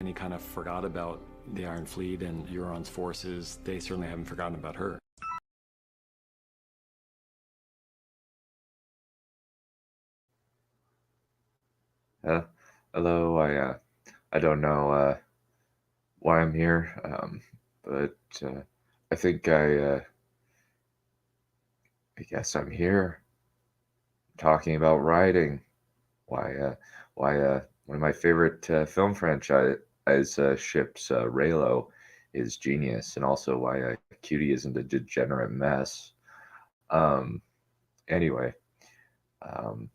And he kind of forgot about the Iron Fleet and Euron's forces. They certainly haven't forgotten about her. Hello, I don't know why I'm here, but I think I guess I'm here talking about writing. Why, one of my favorite film franchise ships, Reylo, is genius, and also why Cutie isn't a degenerate mess. Um, anyway, um,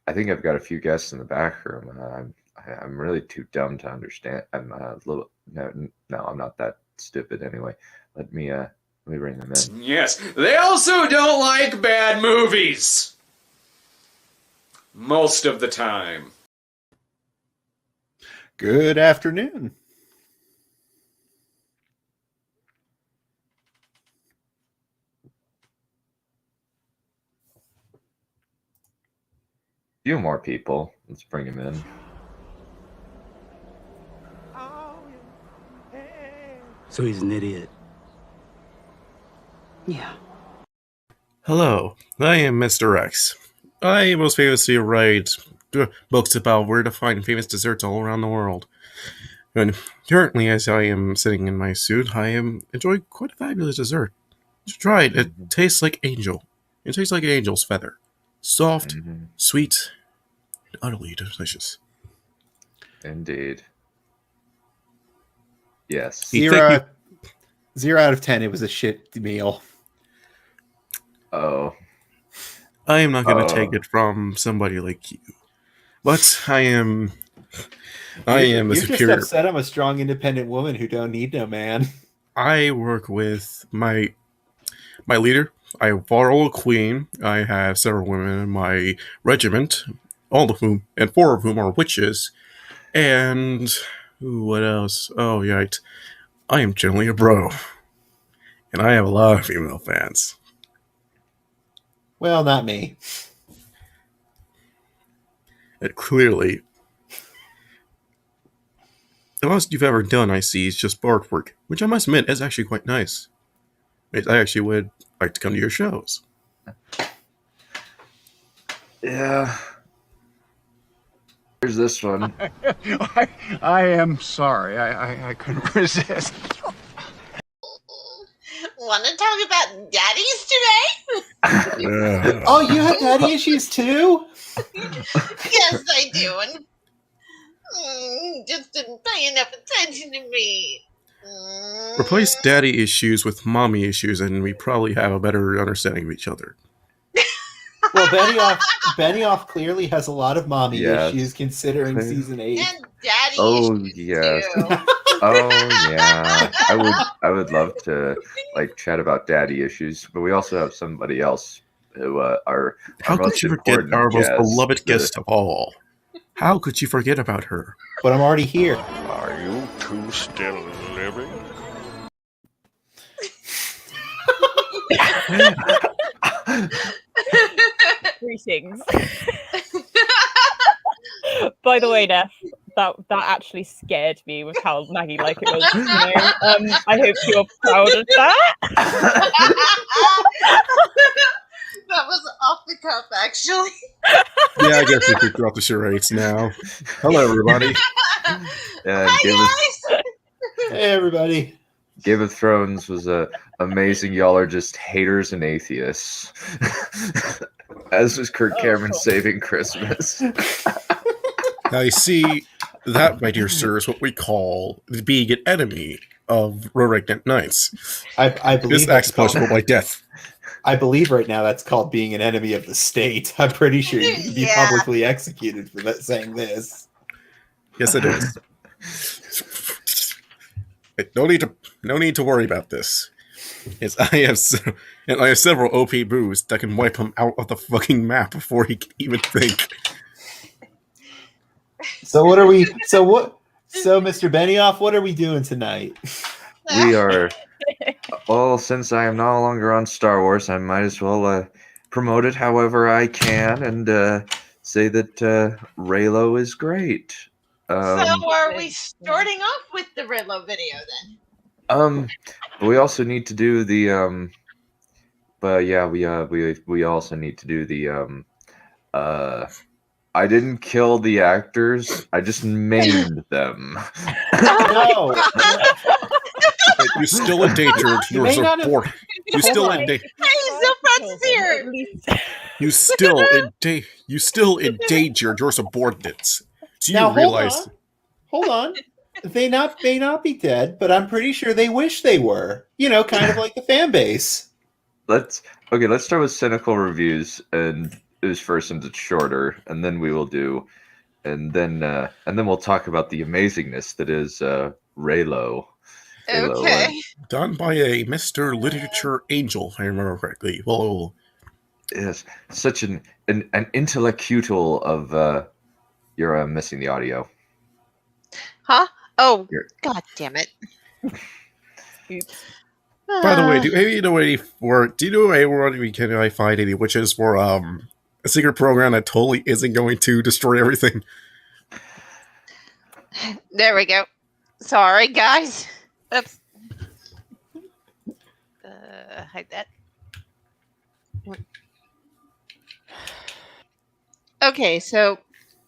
I think I've got a few guests in the back room. I'm really too dumb to understand. I'm a little no, I'm not that stupid anyway. Let me bring them in. Yes, they also don't like bad movies. Most of the time. Good afternoon. Few more people. Let's bring them in. So he's an idiot. Yeah. Hello, I am Mr. X. I most famously write books about where to find famous desserts all around the world. And currently, as I am sitting in my suit, I am enjoying quite a fabulous dessert. You should try it. It tastes like angel. It tastes like an angel's feather. Soft, sweet, and utterly delicious. Indeed. Yes. Zero out of 10. It was a shit meal. Oh. I am not going to take it from somebody like you. But I am a You're superior. just upset I'm a strong, independent woman who don't need no man. I work with my leader. I follow a queen. I have several women in my regiment, all of whom, and 4 of whom are witches. And what else? Oh, right. I am generally a bro. And I have a lot of female fans. Well, not me. And clearly, the most you've ever done, I see, is just artwork, which I must admit is actually quite nice. I actually would like to come to your shows. Yeah. Here's this one. I am sorry. I couldn't resist. Want to talk about daddies today? Oh, you have daddy issues too? Yes, I do. And just didn't pay enough attention to me. Replace daddy issues with mommy issues, and we probably have a better understanding of each other. Well, Benioff clearly has a lot of mommy issues considering season 8. And daddy issues yes. too. Oh yeah. I would love to chat about daddy issues, but we also have somebody else who are How could you forget our most beloved guest of all? How could you forget about her? But I'm already here. Are you two still living? Greetings. By the way, Neff, that actually scared me with how Maggie like it was. You know? I hope you're proud of that. That was off the cuff, actually. Yeah, I guess we could drop the charades now. Hello, everybody. Hi, guys. Hey, everybody. Game of Thrones was amazing. Y'all are just haters and atheists. As was Kirk Cameron saving Christmas. Now, you see, that, my dear sir, is what we call being an enemy of Regnant Knights. I believe this act's punishable by death. I believe right now that's called being an enemy of the state. I'm pretty sure you can be publicly executed for saying this. Yes, it is. No need to worry about this. Yes, I have several OP boos that can wipe him out of the fucking map before he can even think. So what are we? So Mr. Benioff, what are we doing tonight? We are. Well, since I am no longer on Star Wars, I might as well promote it however I can and say that Reylo is great. So are we starting off with the Reylo video then? But we also need to do the But yeah, we also need to do the I didn't kill the actors. I just maimed them. No. You still endangered your support. You still endangered. He's so Francis here. You still endangered your subordinates. Do you Now realize? hold on. They may not be dead, but I'm pretty sure they wish they were. You know, kind of like the fan base. Let's start with cynical reviews and is first since it's shorter, and then we will do, and then we'll talk about the amazingness that is Reylo. Okay. Done by a Mr. Literature Angel, if I remember correctly. Well, yes, such an intellectual of you're missing the audio. Huh? Oh, Here. God damn it. Oops. by the way, do you know where can I find any witches for a secret program that totally isn't going to destroy everything? There we go. Sorry, guys. Oops. Hide that. Okay, so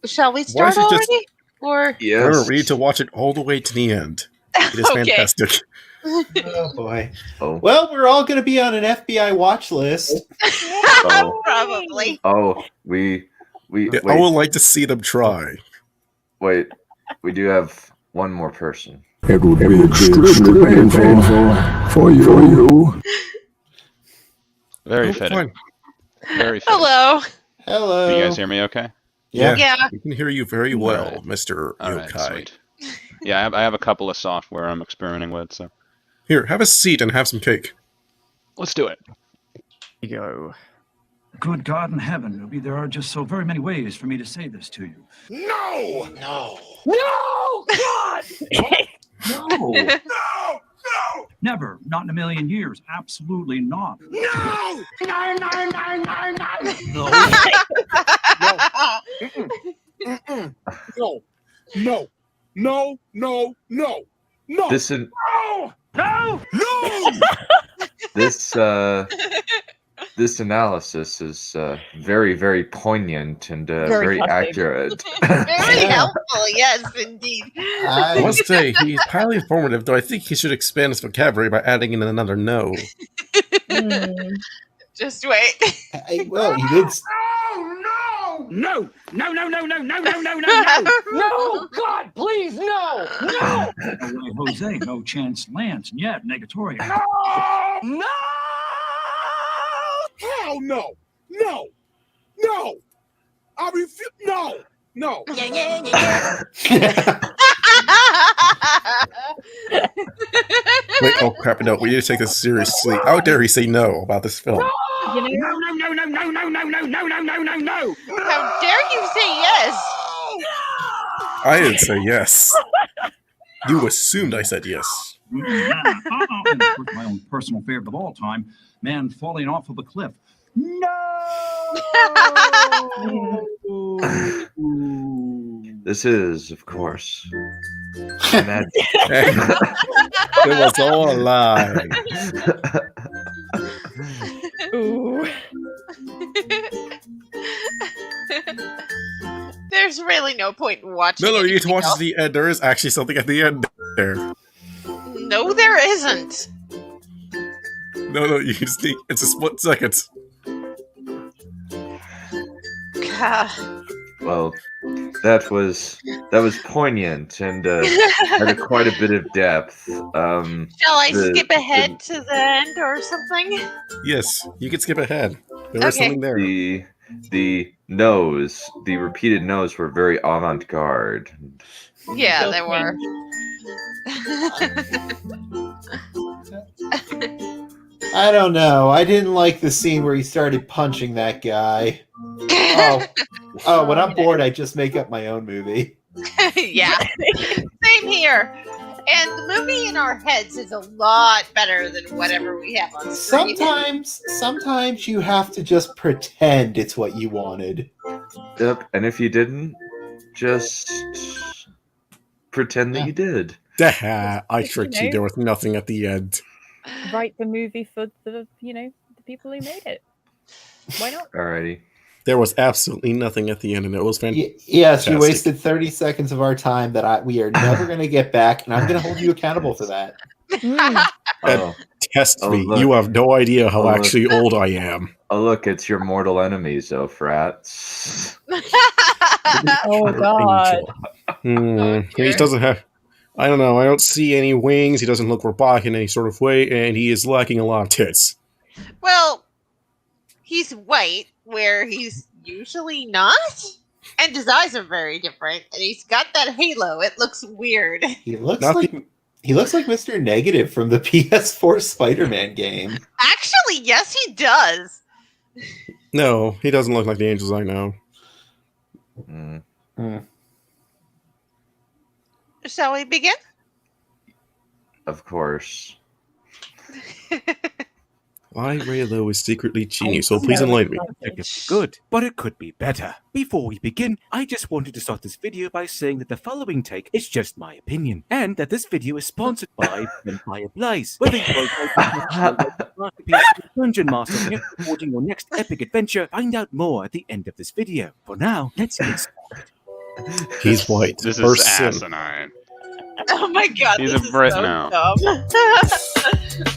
shall we start don't you just- already? Or Yes. We need to watch it all the way to the end. It is Okay. fantastic. Oh boy. Oh. Well, we're all going to be on an FBI watch list. Oh. Probably. Oh, we I would like to see them try. wait. We do have one more person. It would be extremely painful for you. Very Oh, fitting. fine. Very fitting. Hello. Hello. Can you guys hear me okay? Yeah. Yeah. We can hear you very well, Alright. Mr. Alright, Yokai. sweet. Yeah, I have a couple of software I'm experimenting with, so Here, have a seat and have some cake. let's do it. Go. Good God in heaven, Ruby, there are just so very many ways for me to say this to you. No! No. No! God! No! No! Never. Not in a million years. Absolutely not. No! No! No! No! No! No! No! No! No! No! No! No! This in No! No! No! this analysis is very, very poignant and Very very classic. accurate. Very helpful, yes, indeed. I must say, he's highly informative, though I think he should expand his vocabulary by adding in another no. Just wait. Well, he did. No! No! No! No! No! No! No! No! No! No! No! God, please, no! No! No way, Jose. No chance, Lance. And yet, negatory. No! No! Hell no! No! No! I refuse. No! No! Wait, oh crap, no, we need to take this seriously. How dare he say no about this film? No! No! No! No! No! No! No! No! No! No! No! No! No! How dare you say yes? I didn't say yes. You assumed I said yes. And of course, my own personal favorite of all time, man falling off of a cliff. No! This is, of course, It was all a lie. Ooh. There's really no point in watching. No, you need to anything watch else. to the end. There is actually something at the end there. No, there isn't. No, you just need, it's a split second. God. well, that was poignant and had quite a bit of depth. Shall I The- skip ahead to the end or something? Yes, you can skip ahead. There is Okay. something there. The no's, the repeated no's were very avant-garde. Yeah, So there were. I don't know. I didn't like the scene where he started punching that guy. Oh, when I'm bored, I just make up my own movie. Yeah. Same here. And the movie in our heads is a lot better than whatever we have on screen. Sometimes you have to just pretend it's what you wanted. Yep, and if you didn't, just pretend that you did. I tricked you. There was nothing at the end. Write the movie for the the people who made it. Why not? Alrighty. There was absolutely nothing at the end, and it was fantastic. Yes, you wasted 30 seconds of our time that we are never going to get back, and I'm going to hold you accountable for that. Test me. Look. You have no idea how actually old I am. Oh, look, it's your mortal enemies, oh, frats. Oh, God. He doesn't have... I don't know. I don't see any wings. He doesn't look robotic in any sort of way, and he is lacking a lot of tits. Well, he's white, where he's usually not. And his eyes are very different. And he's got that halo. It looks weird. He looks like Mr. Negative from the PS4 Spider-Man game. Actually, yes, he does. No, he doesn't look like the angels I know. Shall we begin? Of course. I, Reylo, is secretly genius, so please enlighten me. Good, but it could be better. Before we begin, I just wanted to start this video by saying that the following take is just my opinion, and that this video is sponsored by Vampire Blaze. Whether you are masterpiece Dungeon Master or supporting your next epic adventure, find out more at the end of this video. For now, let's get started. He's white. This is asinine. Oh my God, He's this a is Brit so now. dumb.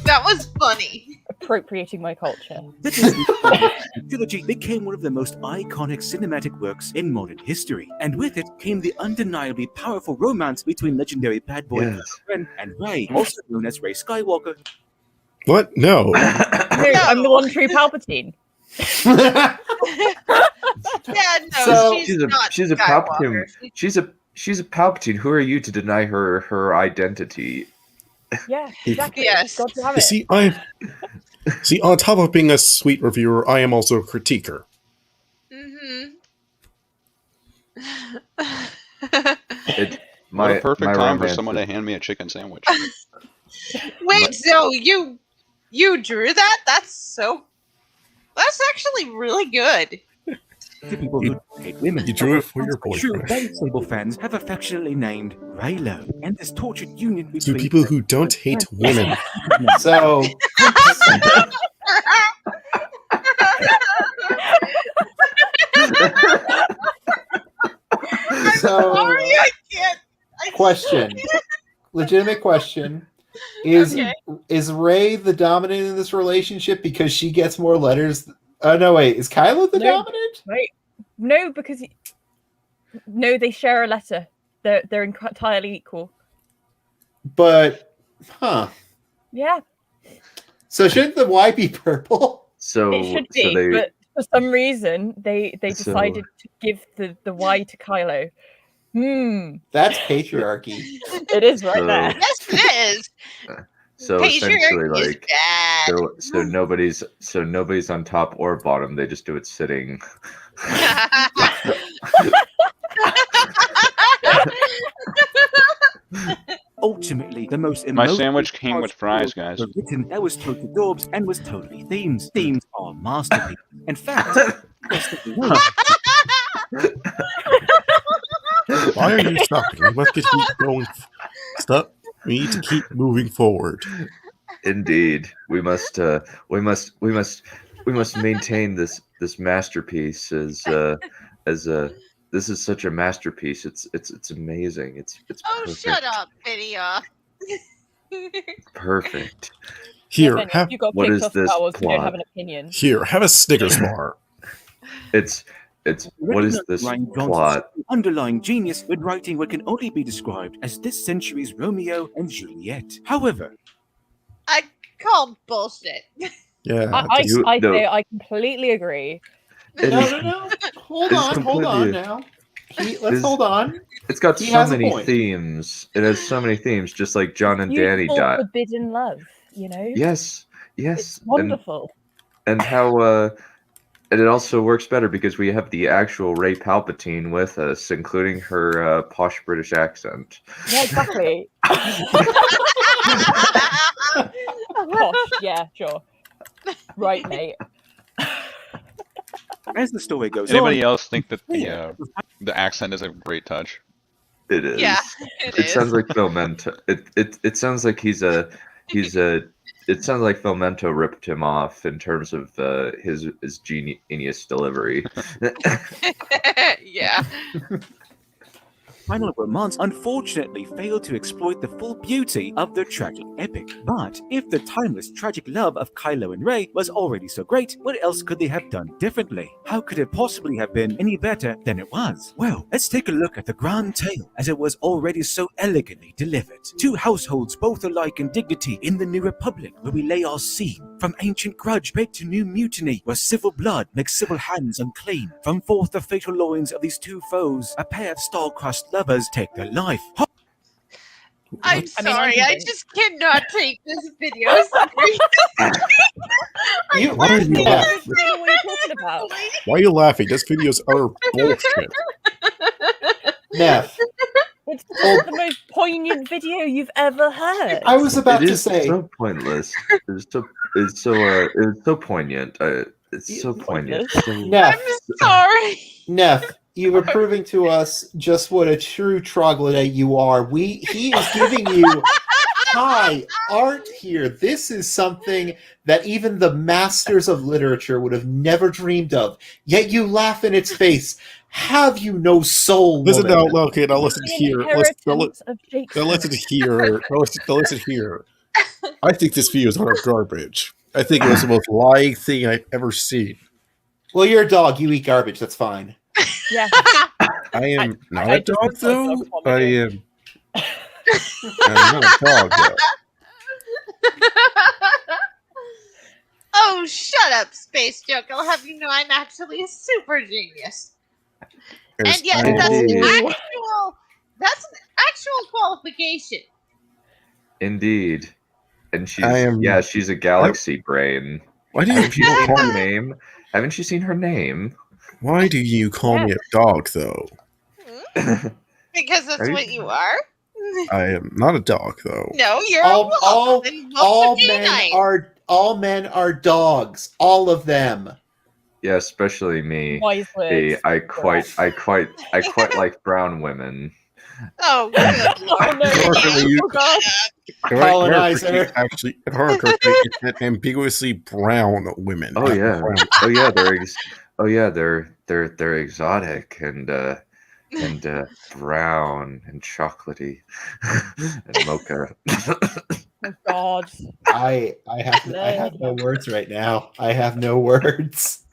That was funny. Appropriating my culture. The Trilogy became one of the most iconic cinematic works in modern history, and with it came the undeniably powerful romance between legendary bad boy Ren and Rey, also known as Rey Skywalker. What? No. No, I'm the one true Palpatine. Yeah, no, So she's a Skywalker. Palpatine. She's a Palpatine. Who are you to deny her identity? Yeah, exactly. Yes. Got to have it. See, on top of being a sweet reviewer, I am also a critiquer. What a perfect time for someone to hand me a chicken sandwich. Wait, so you drew that? That's actually really good. To people who hate women, You drew it for your true boyfriend. Red Sable fans have affectionately named Reylo, and this tortured union To between people who don't hate women. So, Sorry, I can't. question. Legitimate question. Is Rey the dominant in this relationship because she gets more letters? Oh, no, wait. Is Kylo the dominant? Wait. No, because... No, they share a letter. They're entirely equal. But, Yeah. So shouldn't the Y be purple? So It should be, but for some reason, they decided to give the Y to Kylo. That's patriarchy. It is right there. Yes, it is. So Patriarchy essentially, is like, bad. so nobody's on top or bottom. They just do it sitting. Ultimately, the most My sandwich came with fries, guys. written that was totally adorbs and was totally themes. Themes are masterpieces. In fact, Why are you stopping? We must keep going. Stop. We need to keep moving forward. Indeed, we must maintain this masterpiece as this is such a masterpiece. It's amazing. It's Oh, perfect. shut up, Video. Perfect. Here, Ben, have you got what kicked is off this Star Wars, you don't plot? have an opinion. here, have a Snickers bar. It's what is this Ryan Johnson's plot? underlying genius when writing what can only be described as this century's Romeo and Juliet. However, I call bullshit. Yeah. I completely agree. No. Hold on now. Let's hold on. It's got He so has a many point. themes. It has so many themes, just like John and Danny Beautiful, died. forbidden love, you know? Yes. It's wonderful. And how and it also works better because we have the actual Rey Palpatine with us, including her posh British accent. Yeah, exactly. Gosh, yeah, sure. Right, mate. as the story goes Anybody on, else think that the accent is a great touch? It is. Yeah, it sounds like Filmento. It sounds like it sounds like Filmento ripped him off in terms of his genius delivery. Yeah. Final romance unfortunately failed to exploit the full beauty of their tragic epic. But if the timeless tragic love of Kylo and Rey was already so great, what else could they have done differently? How could it possibly have been any better than it was? Well, let's take a look at the grand tale as it was already so elegantly delivered. Two households both alike in dignity in the New Republic, where we lay our scene. From ancient grudge bred to new mutiny, where civil blood makes civil hands unclean. From forth the fatal loins of these two foes, a pair of star-crossed lovers take their life. I'm sorry, I just cannot take this video seriously. Why are you laughing? What are you talking about? Why are you laughing? This video's utter bullshit. Neff. It's the most poignant video you've ever heard. I was about to say. It's so pointless. It's so poignant. It's so poignant. Neff. I'm sorry. Neff, you were proving to us just what a true troglodyte you are. He is giving you high art here. This is something that even the masters of literature would have never dreamed of. Yet you laugh in its face. Have you no soul? Listen woman? now, okay, now listen here. Listen here. I think this video is utter garbage. I think it was the most lying thing I've ever seen. Well, you're a dog. You eat garbage. That's fine. Yeah. I am not a dog, though. I'm not a dog, though. Oh, shut up, Space Joke. I'll have you know I'm actually a super genius. And yes, that's an actual qualification. Indeed. And she's a galaxy brain. Why do you seen her name? Haven't you seen her name? Why do you call me a dog, though? Because that's what you are. I am not a dog, though. No, you're a wolf. All men are dogs. All of them. Yeah, especially me. Wise words. I quite like brown women. Oh, good Lord. Colonizer. Actually, it's ambiguously brown women. Oh yeah. They're exotic and brown and chocolatey and mocha. Oh God. I have no words right now. I have no words.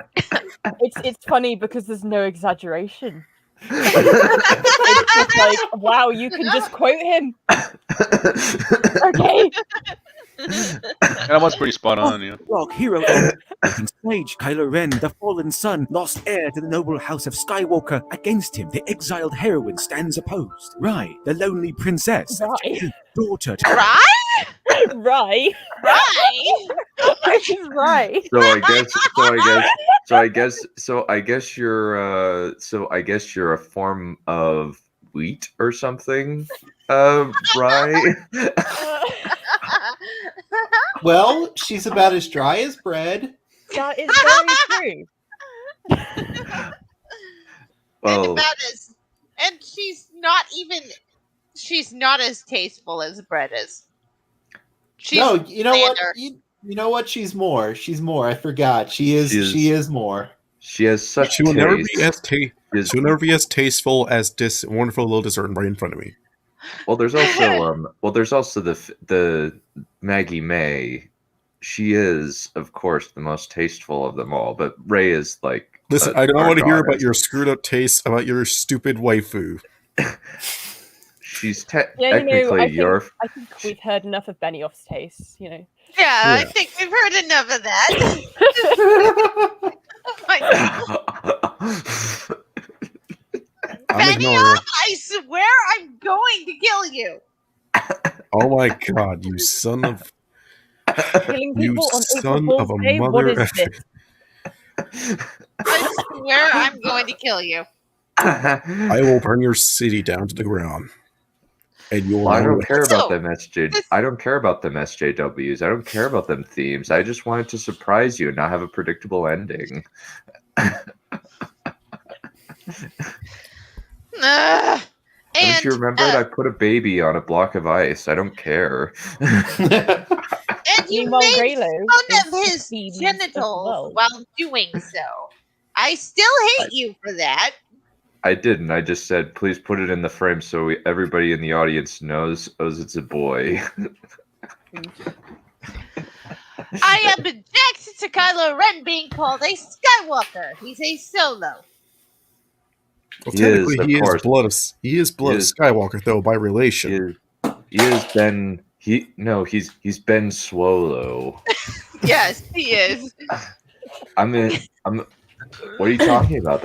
It's funny because there's no exaggeration. It's just like, wow, you can just quote him. Okay. That one's pretty spot on, yeah. Rock hero on stage, Kylo Ren, the fallen son, lost heir to the noble house of Skywalker. Against him, the exiled heroine stands opposed. Rey, the lonely princess, daughter to Right. Right. So I guess you're a form of wheat or something, right? Well, she's about as dry as bread. That is very true. Well, and she's not as tasteful as bread is. You know what? You know what? She's more. I forgot. She is more. She has such. She will never be as tasteful as this wonderful little dessert right in front of me. Well, there's also the Maggie May. She is, of course, the most tasteful of them all. But Rey is like. Listen, I don't want to hear about your screwed up taste, about your stupid waifu. She's technically I think we've heard enough of Benioff's tastes, you know. Yeah, I think we've heard enough of that. Benioff, I swear I'm going to kill you. Oh my God, you son of... Killing you people on son April of a Fool's Day? mother... What is this? I swear I'm going to kill you. I will burn your city down to the ground. And you'll I don't care about them I don't care about them SJWs. I don't care about them themes. I just wanted to surprise you and not have a predictable ending. Haven't you remembered? I put a baby on a block of ice. I don't care. And you Meanwhile, made Reylo fun of is his the theme of the genitals world. while doing so. I still hate you for that. I didn't. I just said, please put it in the frame so everybody in the audience knows it's a boy. I object to Kylo Ren being called a Skywalker. He's a Solo. Well, technically, he is blood of Skywalker, though, by relation. He's Ben Swolo. Yes, he is. What are you talking about?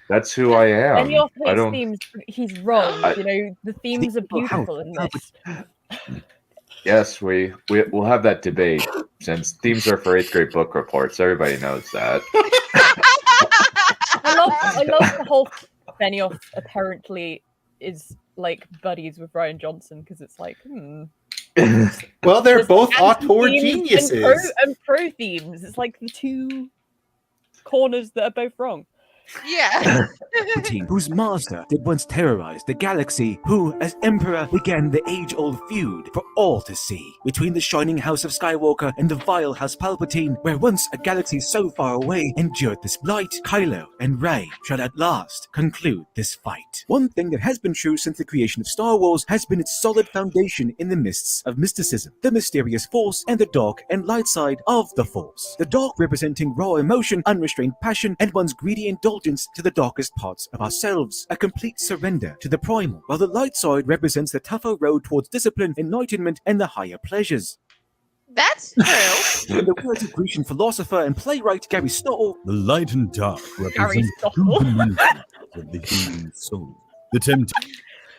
That's who I am. Benioff I hates don't. themes. He's wrong. The themes are beautiful in this. Yes, we'll have that debate since themes are for 8th grade book reports. Everybody knows that. I love the whole Benioff apparently is like buddies with Ryan Johnson because it's like, Well, they're both and auteur themes geniuses. and pro themes. It's like the two corners that are both wrong. Yeah. Whose master did once terrorize the galaxy, who, as emperor, began the age-old feud for all to see between the shining house of Skywalker and the vile House Palpatine, where once a galaxy so far away endured this blight. Kylo and Rey shall at last conclude this fight. One thing that has been true since the creation of Star Wars has been its solid foundation in the mists of mysticism, the mysterious force, and the dark and light side of the force. The dark representing raw emotion, unrestrained passion, and one's greedy indulgence to the darkest parts of ourselves, a complete surrender to the primal, while the light side represents the tougher road towards discipline, enlightenment, and the higher pleasures. That's true. In the words of Grecian philosopher and playwright Gary Stoll, the light and dark represent two dimensions of the human soul. The temptation.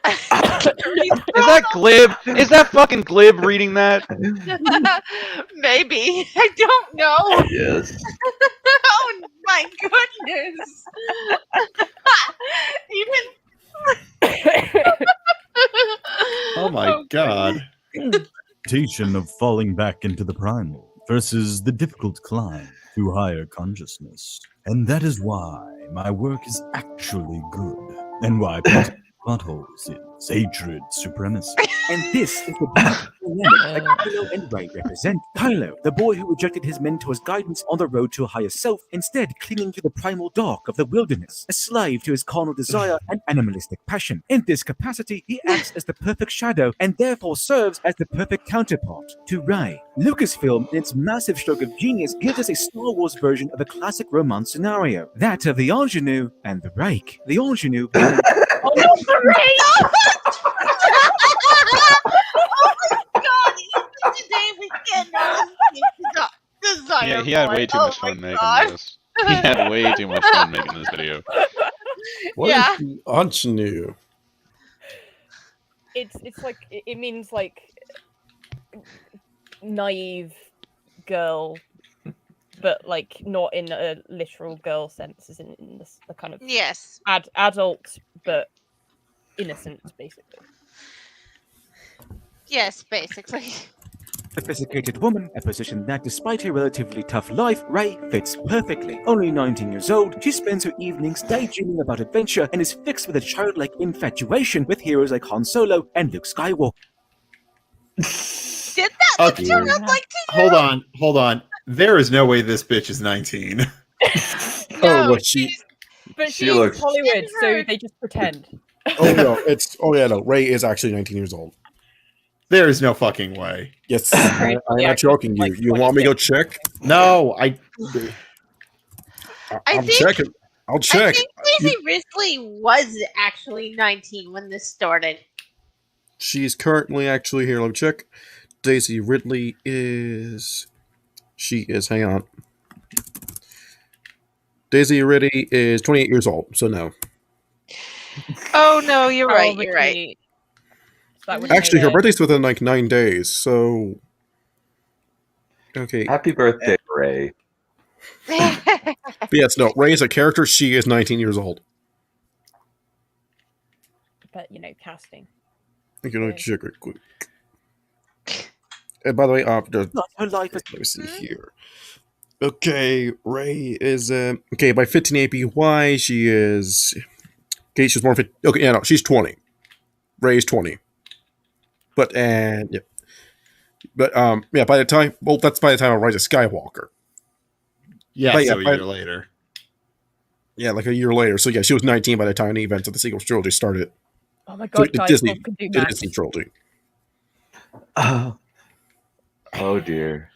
Is that glib? Is that fucking glib reading that? Maybe. I don't know. Yes. Oh my goodness. Oh my god. Temptation of falling back into the primal versus the difficult climb to higher consciousness. And that is why my work is actually good. And why potholes is hatred supremacy. and this is the dynamic that Kylo and Rey represent. Kylo, the boy who rejected his mentor's guidance on the road to a higher self, instead clinging to the primal dark of the wilderness, a slave to his carnal desire and animalistic passion. In this capacity, he acts as the perfect shadow and therefore serves as the perfect counterpart to Rey. Lucasfilm, in its massive stroke of genius, gives us a Star Wars version of a classic romance scenario, that of the ingenue and the rake. The ingenue being oh no, the rake! Oh my god, even today we cannot desire. Yeah, he had way too much fun making this. He had way too much fun making this video. What is the ingenue? It's like it means like naive girl, but like not in a literal girl sense, as in this, the kind of yes adult but innocent, basically. Yes, basically. Sophisticated woman, a position that, despite her relatively tough life, Rey fits perfectly. Only 19 years old, she spends her evenings daydreaming about adventure and is fixed with a childlike infatuation with heroes like Han Solo and Luke Skywalker. Did that turn out like Hold on. There is no way this bitch is 19. No, what she's looks Hollywood, so they just pretend. No, Rey is actually 19 years old. There is no fucking way. Yes, I'm not joking. You want me to go check? No, I'll check it. I'll check. I think Daisy Ridley was actually 19 when this started. She's currently actually here. Let me check. Daisy Ridley is. She is. Hang on. Daisy Ridley is 28 years old. So no. Oh no, you're right. You're right. Actually, her birthday's within like 9 days. So. Okay. Happy birthday, Rey. But yes, no. Rey is a character. She is 19 years old. But casting. I can check it quick. And by the way, let me see here. Okay, Rey is okay by 15 APY. She is okay. She's born. Okay, yeah, no, she's 20. Rey's 20. But by the time, that's by the time of Rise of Skywalker. Yeah, but so a year later. Yeah, like a year later. So yeah, she was 19 by the time the events of the sequel trilogy started. Oh my god, so guys, Disney, Bob can do the math. Disney trilogy. Oh dear.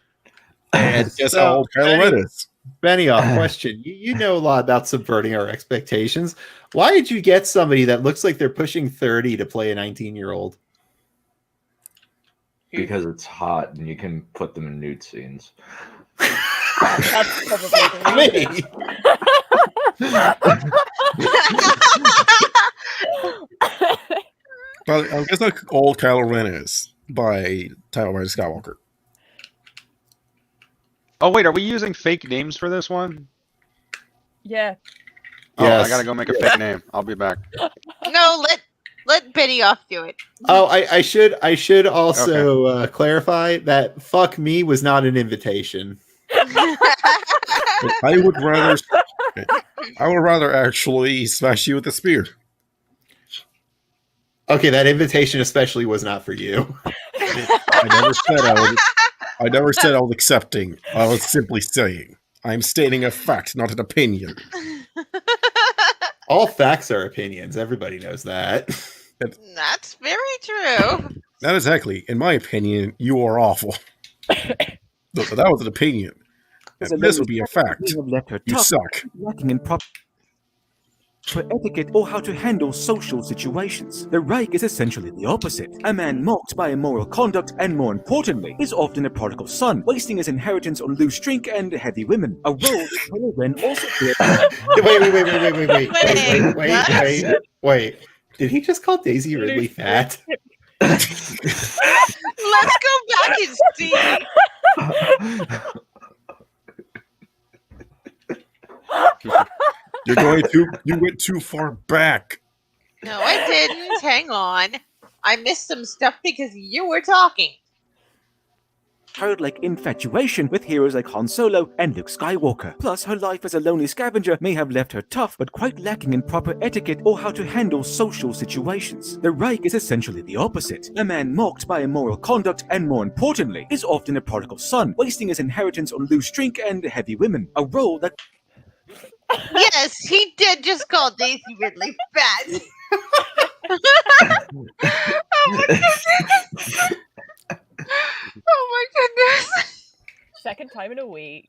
And guess how old Kylo Ren is? Benioff, question. You know a lot about subverting our expectations. Why did you get somebody that looks like they're pushing 30 to play a 19-year-old? Because it's hot and you can put them in nude scenes. That's probably the But I guess how old Kylo Ren is by time of Rise of Skywalker. Oh wait, are we using fake names for this one? Yeah. Oh, Yes. I gotta go make a fake name. I'll be back. No, let Benioff do it. Oh, I should also clarify that "fuck me" was not an invitation. I would rather actually smash you with a spear. Okay, that invitation especially was not for you. I never said I was accepting. I was simply saying I'm stating a fact, not an opinion. All facts are opinions. Everybody knows that. That's very true. Not exactly. In my opinion, you are awful. That was an opinion. And this would be a fact. You suck. Lacking in proper etiquette or how to handle social situations. The Reich is essentially the opposite. A man mocked by immoral conduct and, more importantly, is often a prodigal son, wasting his inheritance on loose drink and heavy women. A role that Kylo Ren also played. Wait. Did he just call Daisy Ridley fat? Let's go back and see. You went too far back. No, I didn't. Hang on. I missed some stuff because you were talking. Childlike infatuation with heroes like Han Solo and Luke Skywalker. Plus, her life as a lonely scavenger may have left her tough, but quite lacking in proper etiquette or how to handle social situations. The Reich is essentially the opposite. A man mocked by immoral conduct and, more importantly, is often a prodigal son, wasting his inheritance on loose drink and heavy women. A role that... Yes, he did just call Daisy Ridley fat. Oh my goodness. Second time in a week.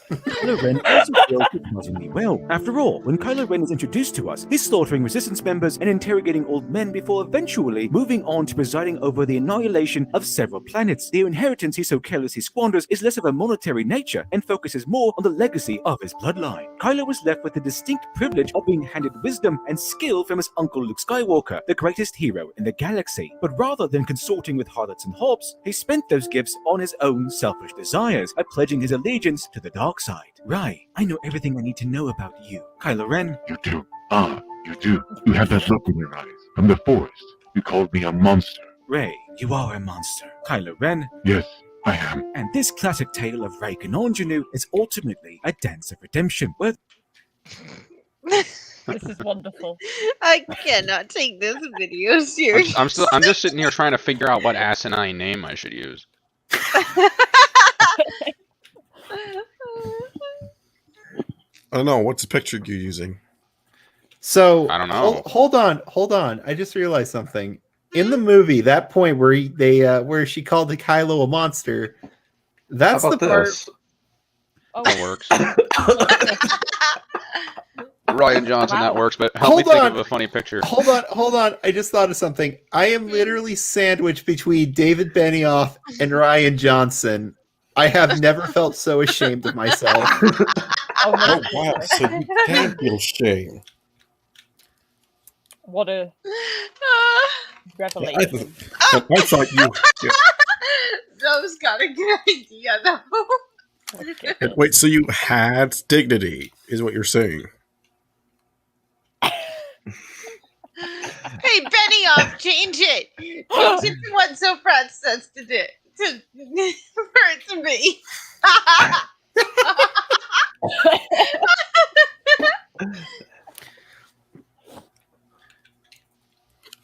Kylo Ren also feels surprisingly well. After all, when Kylo Ren is introduced to us, he's slaughtering resistance members and interrogating old men before eventually moving on to presiding over the annihilation of several planets. The inheritance he so carelessly squanders is less of a monetary nature and focuses more on the legacy of his bloodline. Kylo was left with the distinct privilege of being handed wisdom and skill from his uncle Luke Skywalker, the greatest hero in the galaxy. But rather than consorting with harlots and hobs, he spent those gifts on his own selfish desires by pledging his allegiance to the dark side. Rey, I know everything I need to know about you. Kylo Ren. You do. You do. You have that look in your eyes. From the forest. You called me a monster. Rey, you are a monster. Kylo Ren. Yes, I am. And this classic tale of Rey and Ingenue is ultimately a dance of redemption. Where... This is wonderful. I cannot take this video seriously. I'm just sitting here trying to figure out what asinine name I should use. I don't know. What's the picture you're using? So I don't know. Hold on. I just realized something. In the movie, that point where where she called the Kylo a monster, that's the part. Oh. That works. Ryan Johnson, that works, but help me think of a funny picture. Hold on. I just thought of something. I am literally sandwiched between David Benioff and Ryan Johnson. I have never felt so ashamed of myself. Oh wow! So you can feel shame. What a revelation! I thought you. Yeah. Rose got a good idea, though. Wait, so you had dignity, is what you're saying? Hey, Benioff, change it. Change it to what So Pratt says to do. For it to be.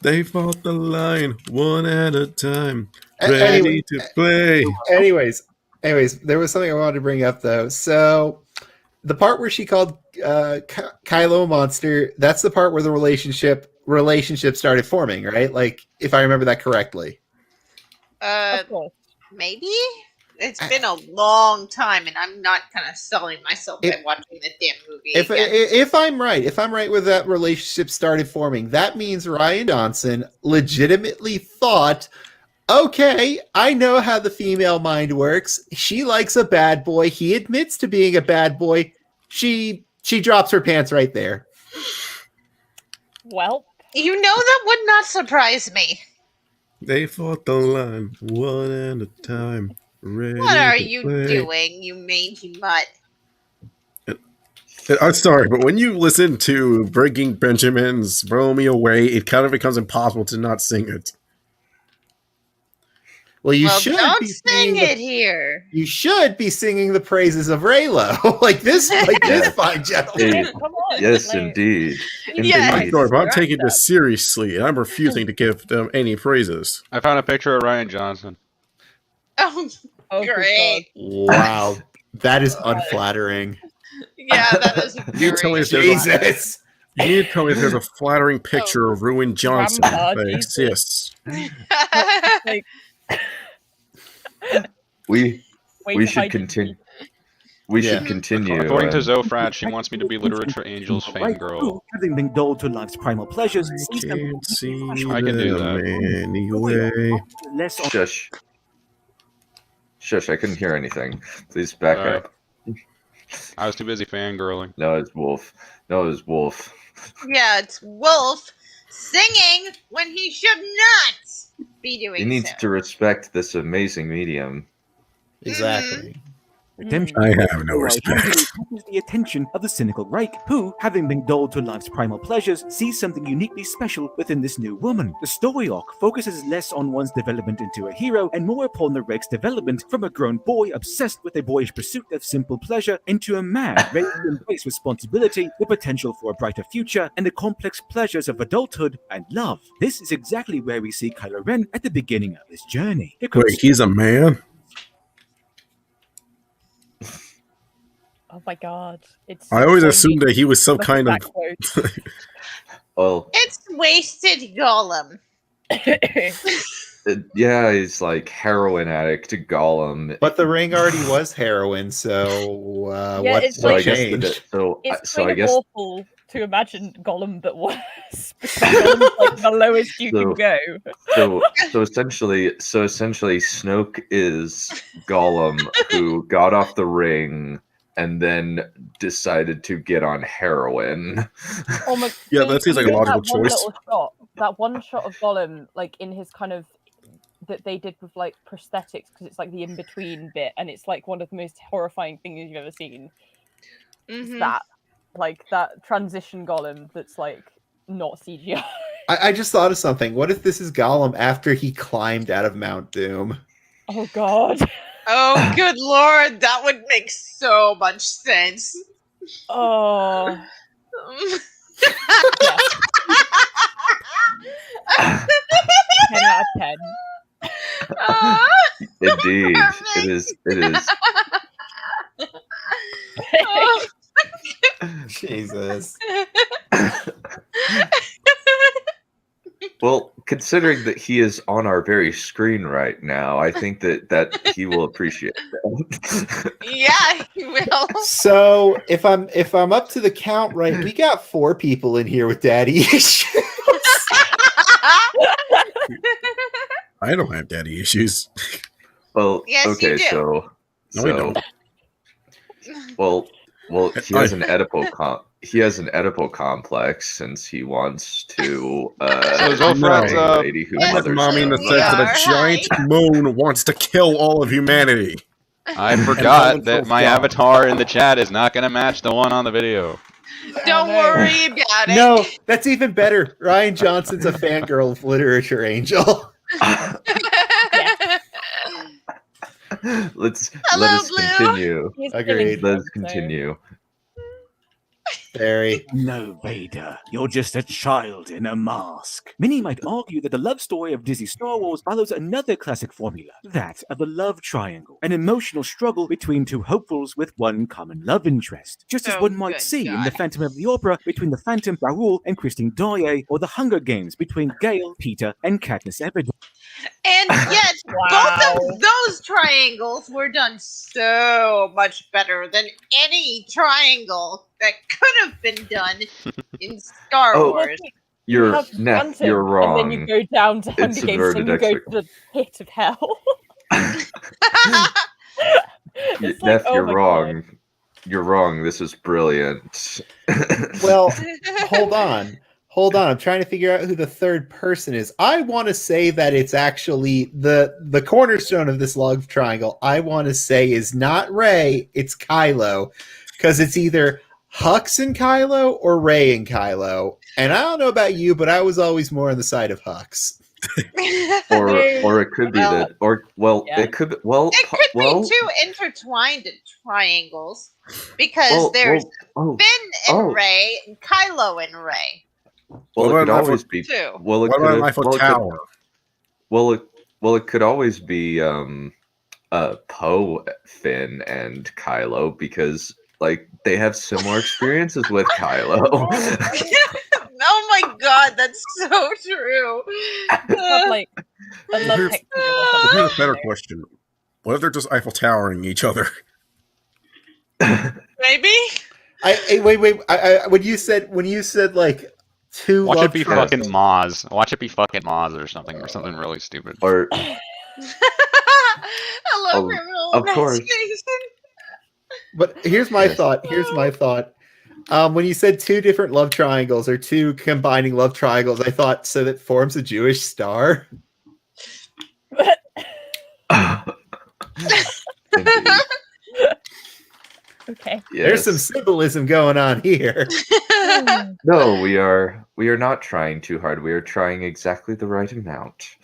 They fought the line one at a time, Anyway, ready to play. Anyways, there was something I wanted to bring up though. So the part where she called Kylo a monster, that's the part where the relationship started forming, right? Like, if I remember that correctly. Maybe? It's been a long time, and I'm not kind of selling myself by watching the damn movie again. If I'm right with that relationship started forming, that means Ryan Johnson legitimately thought, okay, I know how the female mind works. She likes a bad boy. He admits to being a bad boy. She drops her pants right there. Well, you know that would not surprise me. They fought the line one at a time. Ready What are to you play. doing, you mangy mutt? I'm sorry, but when you listen to Breaking Benjamin's Throw Me Away, it kind of becomes impossible to not sing it. Well, you should don't be sing it here. You should be singing the praises of Reylo, like this fine gentleman. Come on, yes, indeed. Yes. Sorry, but I'm taking this seriously, and I'm refusing to give them any praises. I found a picture of Ryan Johnson. Oh, great. Wow, that is unflattering. Yeah, that is You tell me if Jesus. You need to tell me if there's a flattering picture of Ruin Johnson that Jesus. exists. Like, We should continue. We should continue. According to Zofrat, she wants me to be Literature Angel's fangirl. Having been dulled to life's primal pleasures, I can't see I can do that. anyway. Shush, I couldn't hear anything. Please back Sorry. up. I was too busy fangirling. No, it's Wolf. Yeah, it's Wolf singing when he should not be doing He needs so. to respect this amazing medium. Exactly. Redemption. I have no respect. Catches the attention of the cynical Reich, who, having been dulled to life's primal pleasures, sees something uniquely special within this new woman. The story arc focuses less on one's development into a hero and more upon the Reich's development from a grown boy obsessed with a boyish pursuit of simple pleasure into a man ready to embrace responsibility, the potential for a brighter future, and the complex pleasures of adulthood and love. This is exactly where we see Kylo Ren at the beginning of his journey. Wait, he's a man? oh my god. I always assumed that he was some kind of... Well, It's wasted Gollum. yeah, he's like heroin addict to Gollum. But the ring already was heroin, so Yeah, it's what like- changed? It's kind of awful to imagine Gollum but worse. Because Gollum's like the lowest you can go. So essentially, Snoke is Gollum who got off the ring and then decided to get on heroin. Oh my, Yeah, that seems like a logical that one choice. little shot, that one shot of Gollum, like in his kind of that they did with like prosthetics, because it's like the in between bit, and it's like one of the most horrifying things you've ever seen. Mhm. That, like that transition Gollum that's like not CGI. I just thought of something. What if this is Gollum after he climbed out of Mount Doom? Oh god. Oh, good lord, that would make so much sense. Oh. 10 out of 10. Indeed, it is. Oh. Jesus. Well, considering that he is on our very screen right now, I think that he will appreciate that. Yeah, he will. So if I'm up to the count right, we got 4 people in here with daddy issues. I don't have daddy issues. Well, Yes, okay, you do. so No, we don't. well, he has an Oedipal complex since he wants to. Zofrat's, lady who I have mothers mommy in the him. sense that a giant moon wants to kill all of humanity. I forgot that my avatar in the chat is not going to match the one on the video. Don't worry about it. No, that's even better. Ryan Johnson's a fangirl of Literature Angel. Let's Hello, let us Blue. continue. He's Agreed. Let's continue. Barry. No, Vader. You're just a child in a mask. Many might argue that the love story of Disney Star Wars follows another classic formula, that of the love triangle, an emotional struggle between two hopefuls with one common love interest. Just as one might see in The Phantom of the Opera between the Phantom Raoul and Christine Daae, or The Hunger Games between Gale, Peter, and Katniss Everdeen. And yet, both of those triangles were done so much better than any triangle that could have been done in Star Wars. You're Phantom, wrong. And then you go down to Hunger Games and you go to the pit of hell. Neff, you're wrong. God. You're wrong. This is brilliant. Well, hold on. I'm trying to figure out who the third person is. I want to say that it's actually the cornerstone of this love triangle. I want to say is not Rey, it's Kylo, because it's either Hux and Kylo or Rey and Kylo. And I don't know about you, but I was always more on the side of Hux. or it could be it could be two intertwined triangles because there's Finn and Rey and Kylo and Rey. Well, it could always be. Well, it could. It could always be Poe, Finn, and Kylo because they have similar experiences with Kylo. Oh my god, that's so true. Here's a better question: what if they're just Eiffel Towering each other? Maybe. Wait. When you said two. Watch it be fucking Maz. Watch it be fucking Maz or something really stupid. Or I love criminal of course. But here's my thought. When you said two different love triangles or two combining love triangles, I thought so that forms a Jewish star. Okay. Yes. There's some symbolism going on here. No, we are not trying too hard. We are trying exactly the right amount.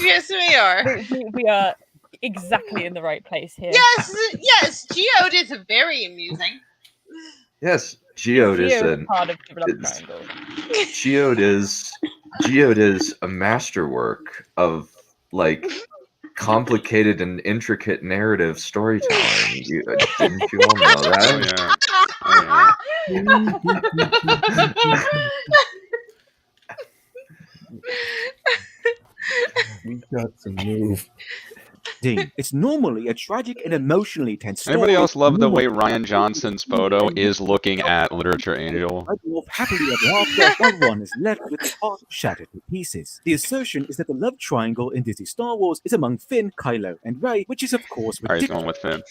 Yes, we are. We are exactly in the right place here. Yes. Geode is very amusing. Yes, Geode is part of the love triangle. Geode is a masterwork of complicated and intricate narrative storytelling. Didn't you all know that? Oh, We got to move. It's normally a tragic and emotionally tense story. Anybody else love the way Ryan Johnson's photo is looking at Literature Angel? Happily ever after, while one is left with his heart shattered to pieces. The assertion is that the love triangle in Disney Star Wars is among Finn, Kylo, and Rey, which is of course ridiculous. Alright, he's going with Finn.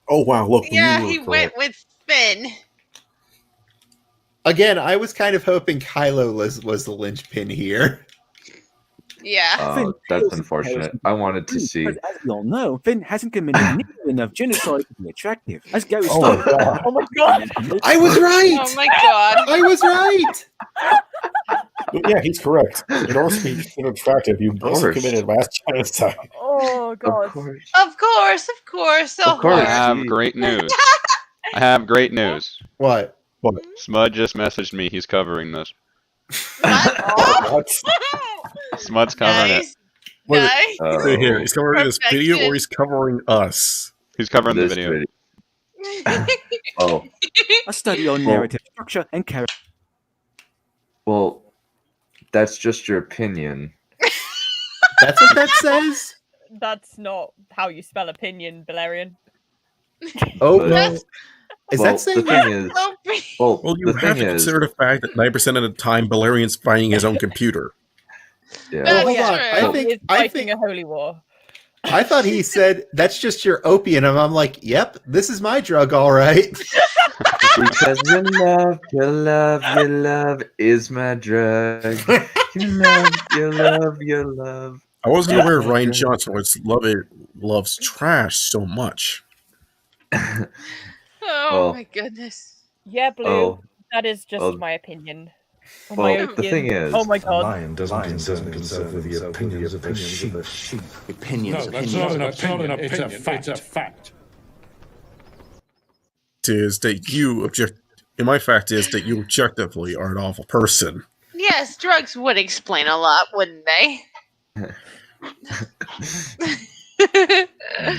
Oh wow, look. He went with Finn. Again, I was kind of hoping Kylo was the linchpin here. Yeah. That's unfortunate. I wanted to see. As we all know, Finn hasn't committed nearly enough genocide to be attractive. As Gary Oh my god! I was right! Oh my god! I was right! Yeah, he's correct. In order to be attractive, you must have committed mass genocide. Oh god! Of course. I have great news. What? Smud just messaged me. He's covering this. What? Smud's covering it. Say here, he's covering this video or he's covering us? He's covering the video. A study on narrative structure and character. Well, that's just your opinion. That's what that says? That's not how you spell opinion, Valerian. Oh, no. Is that saying the thing is, you have to consider the fact that 9% of the time Valerian's fighting his own computer. Yeah. Well, hold on. I think a holy war. I thought he said that's just your opium, and I'm like, yep, this is my drug, all right. Because your love is my drug. Your love. I wasn't aware Ryan Johnson loves trash so much. Oh my goodness. Yeah, Blue. That is just my opinion. The thing is, oh my god. Lion doesn't concern himself with the opinions of the sheep. Opinions. No, that's not an opinion. It's a fact. Is that you my fact is that you objectively are an awful person. Yes, drugs would explain a lot, wouldn't they?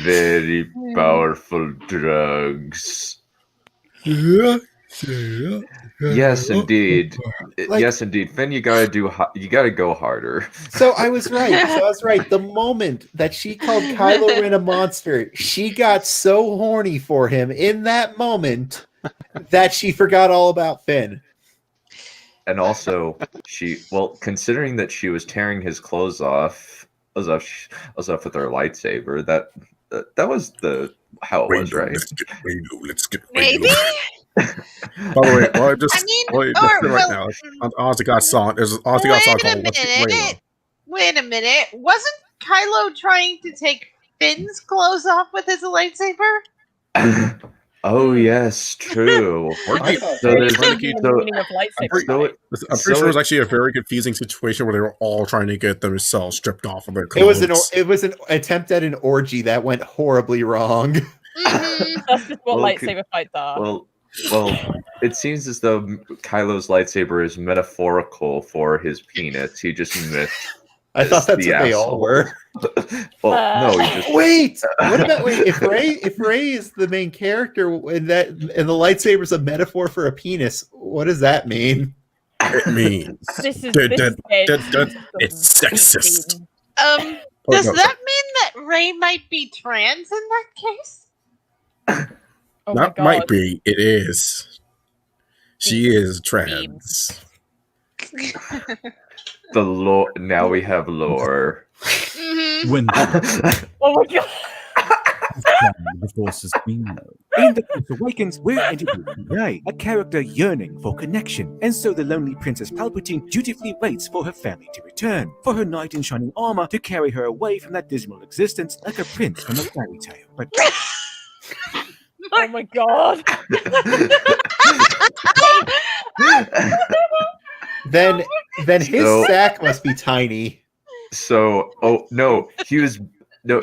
Very powerful drugs. Yes, indeed. Yes, indeed. Finn, you gotta go harder. So I was right. The moment that she called Kylo Ren a monster, she got so horny for him in that moment that she forgot all about Finn. And also, considering that she was tearing his clothes off with her lightsaber, that was how it was, right? Let's get Maybe. By the way, now, Ozzy got song. Wait a minute. Wasn't Kylo trying to take Finn's clothes off with his lightsaber? Oh yes, true. I'm pretty sure it was actually a very confusing situation where they were all trying to get themselves stripped off of their clothes. It was an attempt at an orgy that went horribly wrong. That's just what lightsaber fights are. Well, it seems as though Kylo's lightsaber is metaphorical for his penis. He just missed. I thought that's what they all were. No, he just wait. What about if Rey is the main character and the lightsaber's a metaphor for a penis? What does that mean? It means it's sexist. Does that mean that Rey might be trans in that case? Oh that might be. It is. She is trans. The lore. Now we have lore. When oh my god. The Force is female. In The Force Awakens, we're introduced to Rey, a character yearning for connection, and so the lonely Princess Palpatine dutifully waits for her family to return, for her knight in shining armor to carry her away from that dismal existence like a prince from a fairy tale. But oh my god. Then his sack must be tiny.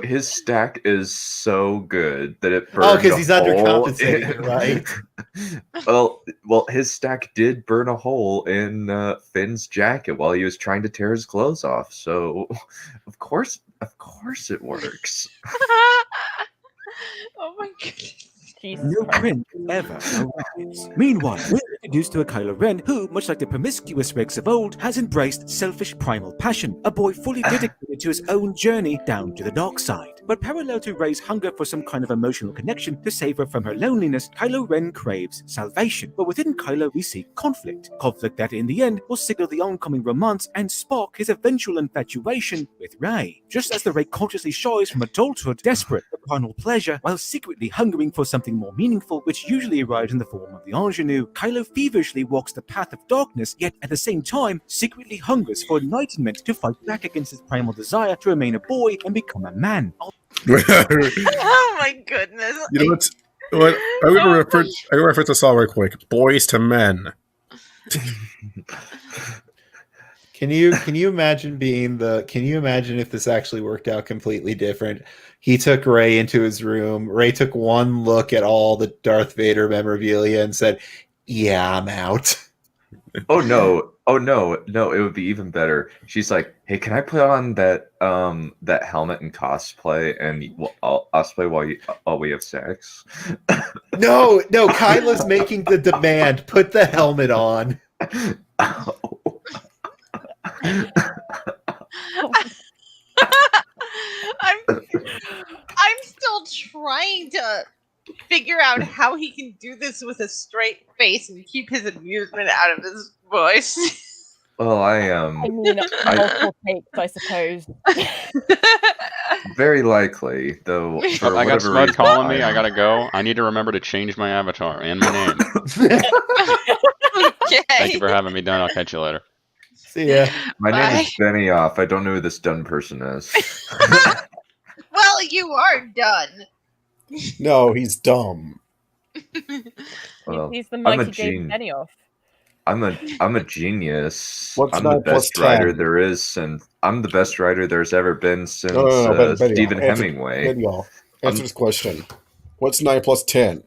His stack is so good that it burned. Oh, because he's undercompensating, right? Well, his stack did burn a hole in Finn's jacket while he was trying to tear his clothes off. So, of course it works. Oh my goodness. No prince ever arrives. Meanwhile, we're introduced to a Kylo Ren who, much like the promiscuous Rex of old, has embraced selfish primal passion, a boy fully dedicated to his own journey down to the dark side. But parallel to Rey's hunger for some kind of emotional connection to save her from her loneliness, Kylo Ren craves salvation. But within Kylo we see conflict that in the end will signal the oncoming romance and spark his eventual infatuation with Rey. Just as the Rey consciously shies from adulthood, desperate for carnal pleasure, while secretly hungering for something more meaningful, which usually arrives in the form of the ingenue, Kylo feverishly walks the path of darkness, yet at the same time secretly hungers for enlightenment to fight back against his primal desire to remain a boy and become a man. Oh my goodness! You know what? I'm gonna reference a song real quick. Boys to Men. Can you imagine Can you imagine if this actually worked out completely different? He took Rey into his room. Rey took one look at all the Darth Vader memorabilia and said, "Yeah, I'm out." Oh no! It would be even better. She's like, "Hey, can I put on that helmet and cosplay, and I'll cosplay while we have sex?" No, Kyla's making the demand. Put the helmet on. I'm still trying to figure out how he can do this with a straight face and keep his amusement out of his voice. Well, I mean, multiple takes, I suppose. Very likely, though. I got Smud calling me. I gotta go. I need to remember to change my avatar and my name. Okay. Thank you for having me done. I'll catch you later. See ya. My name is Benioff. I don't know who this dumb person is. Well, you are done. No, he's dumb. Well, he's the mighty David Benioff. I'm a genius. What's I'm the best writer there is, and I'm the best writer there's ever been since Stephen Hemingway. Benioff, answer this question. What's 9 plus 10?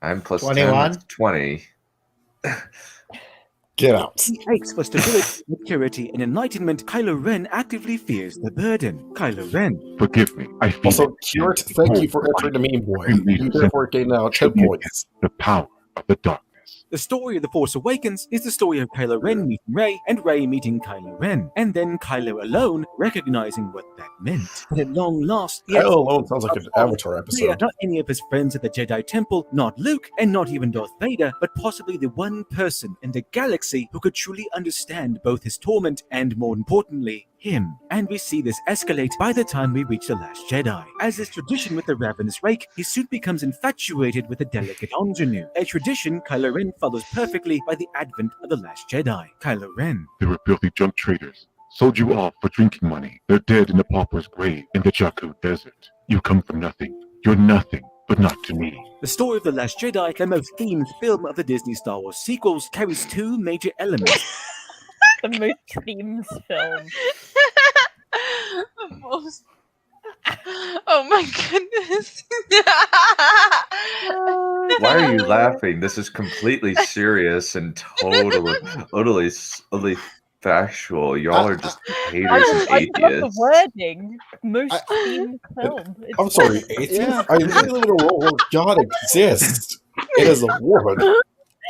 I'm plus 21. 10, that's 20. Get out. He aches for stability, maturity, and enlightenment. Kylo Ren actively fears the burden. Kylo Ren. Forgive me. I feel Also, Kurt, thank you for entering the meme boy. You therefore gain now 10 points. the power of the dark. The story of The Force Awakens is the story of Kylo Ren meeting Rey and Rey meeting Kylo Ren, and then Kylo alone recognizing what that meant. But at long last, Kylo alone sounds like an Avatar episode. Not any of his friends at the Jedi Temple, not Luke, and not even Darth Vader, but possibly the one person in the galaxy who could truly understand both his torment and, more importantly, him. And we see this escalate by the time we reach The Last Jedi. As is tradition with the Ravenous Rake, he soon becomes infatuated with the delicate ingenue, a tradition Kylo Ren follows perfectly by the advent of The Last Jedi. Kylo Ren. They were filthy junk traders. Sold you off for drinking money. They're dead in a pauper's grave in the Jakku Desert. You come from nothing. You're nothing, but not to me. The story of The Last Jedi, the most themed film of the Disney Star Wars sequels, carries two major elements. The most themes film. The most. Oh my goodness. Why are you laughing? This is completely serious and totally factual. Y'all are just haters and I love the atheists. wording. Most themed film. I'm sorry, atheist? I live in a world where God exists. It is a woman.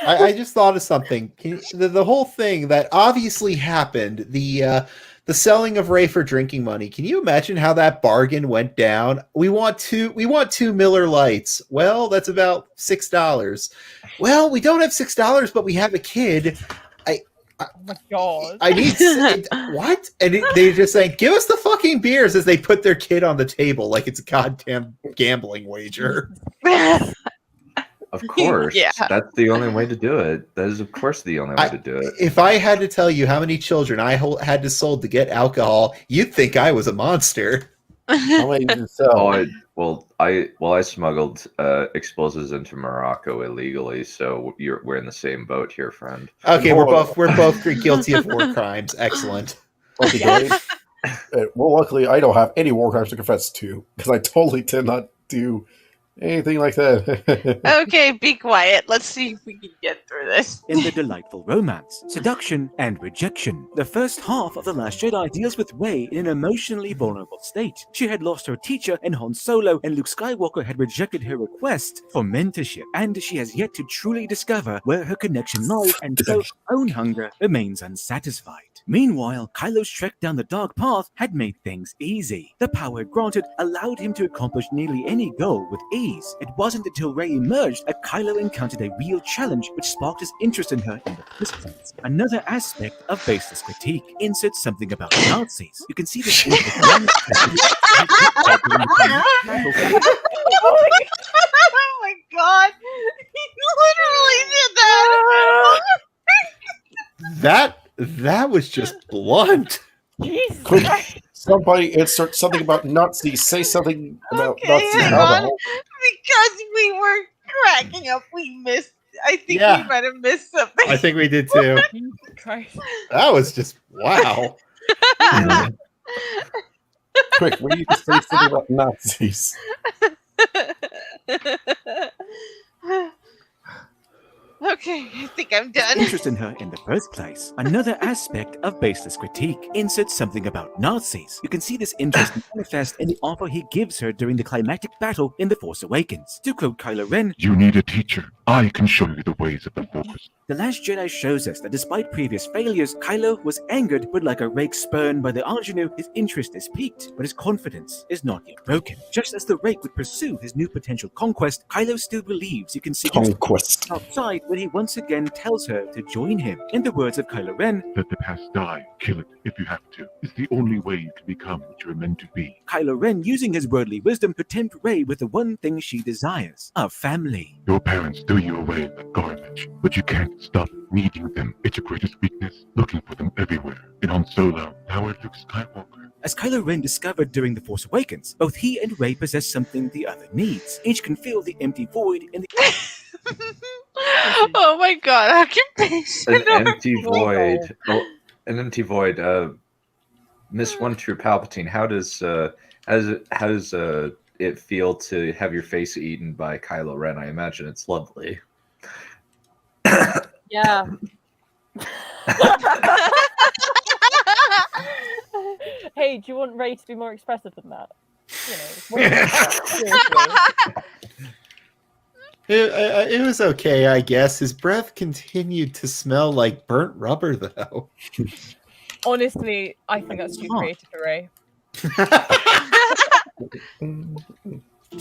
I just thought of something. The whole thing that obviously happened, the selling of Rey for drinking money. Can you imagine how that bargain went down? We want two Miller Lights. Well, that's about $6. Well, we don't have $6, but we have a kid. Oh my god! I need what? And they're just saying, "Give us the fucking beers," as they put their kid on the table like it's a goddamn gambling wager. Of course. Yeah. That's the only way to do it. That is, of course, the only way to do it. If I had to tell you how many children I had to sold to get alcohol, you'd think I was a monster. How many did you sell? I smuggled explosives into Morocco illegally, so we're in the same boat here, friend. Okay, we're both guilty of war crimes. Excellent. Okay, well, luckily, I don't have any war crimes to confess to, because I totally did not do anything like that. Okay, be quiet. Let's see if we can get through this. In the delightful romance, seduction, and rejection. The first half of The Last Jedi deals with Rey in an emotionally vulnerable state. She had lost her teacher in Han Solo, and Luke Skywalker had rejected her request for mentorship, and she has yet to truly discover where her connection lies, and so her own hunger remains unsatisfied. Meanwhile, Kylo's trek down the dark path had made things easy. The power granted allowed him to accomplish nearly any goal with ease. It wasn't until Rey emerged that Kylo encountered a real challenge which sparked his interest in her in the first place. Another aspect of baseless critique. Insert something about Nazis. You can see this in the Oh my god! He literally did that! That was just blunt. Jesus Quick, Christ. somebody insert something about Nazis. Say something about Okay, Nazis. hang How the on. hell? Because we were cracking up, we missed. I think Yeah. we might have missed something. I think we did too. Jesus Christ. That was just wow. Quick, we need to say something about Nazis. Okay, I think I'm done. interest in her in the first place. Another aspect of baseless critique. Insert something about Nazis. You can see this interest manifest in the offer he gives her during the climactic battle in The Force Awakens. To quote Kylo Ren, You need a teacher. I can show you the ways of the Force. The Last Jedi shows us that despite previous failures, Kylo was angered, but like a rake spurned by the ingenue, his interest is piqued, but his confidence is not yet broken. Just as the rake would pursue his new potential conquest, Kylo still believes he can see Conquest. outside when he once again tells her to join him. In the words of Kylo Ren, Let the past die. Kill it if you have to. It's the only way you can become what you are meant to be. Kylo Ren using his worldly wisdom to tempt Rey with the one thing she desires, a family. Your parents threw you away like garbage, but you can't stop needing them. It's your greatest weakness, looking for them everywhere. In Han Solo, now we're Luke Skywalker. As Kylo Ren discovered during The Force Awakens, both he and Rey possess something the other needs. Each can fill the empty void in the... Oh my god, occupation. An empty void. Oh, an empty void. Miss One True Palpatine. How does it feel to have your face eaten by Kylo Ren? I imagine it's lovely. Yeah. Hey, do you want Rey to be more expressive than that? It was okay, I guess. His breath continued to smell like burnt rubber, though. Honestly, I think that's too creative for Rey.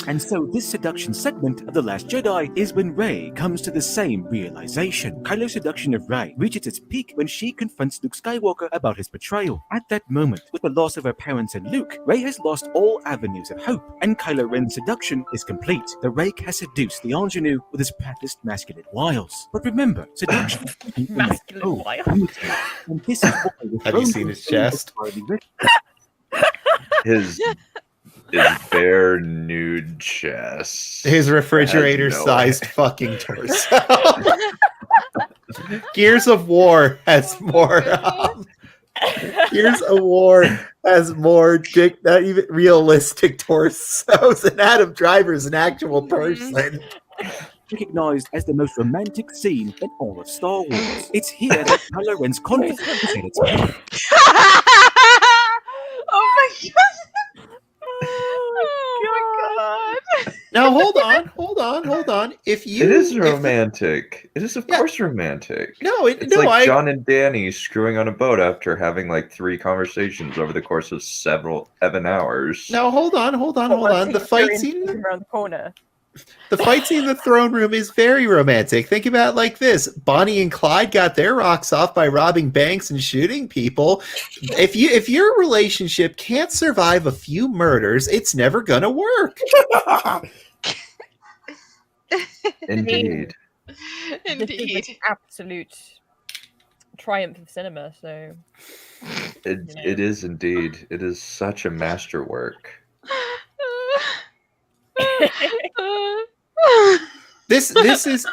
And so this seduction segment of The Last Jedi is when Rey comes to the same realization. Kylo's seduction of Rey reaches its peak when she confronts Luke Skywalker about his betrayal. At that moment, with the loss of her parents and Luke, Rey has lost all avenues of hope, and Kylo Ren's seduction is complete. The Rey has seduced the ingenue with his practiced masculine wiles. But remember, seduction is masculine wiles. And this is why Have you seen his chest? His bare nude chest. His refrigerator-sized fucking torso. Gears of War has more. Gears of War has more not even realistic torsos, and Adam Driver's an actual person. Recognized as the most romantic scene in all of Star Wars. It's here that Kylo Ren's confidence is at its peak. Oh my god! Oh my god! Now hold on. If you, it is romantic. It is of course romantic. It's no, like John and Danny screwing on a boat after having like 3 conversations over the course of 7 hours. Now hold on. The fight scene around the corner. The fight scene in the throne room is very romantic. Think about it like this. Bonnie and Clyde got their rocks off by robbing banks and shooting people. If your relationship can't survive a few murders, it's never gonna work. Indeed. This is an absolute triumph of cinema, so It is indeed. It is such a masterwork. This is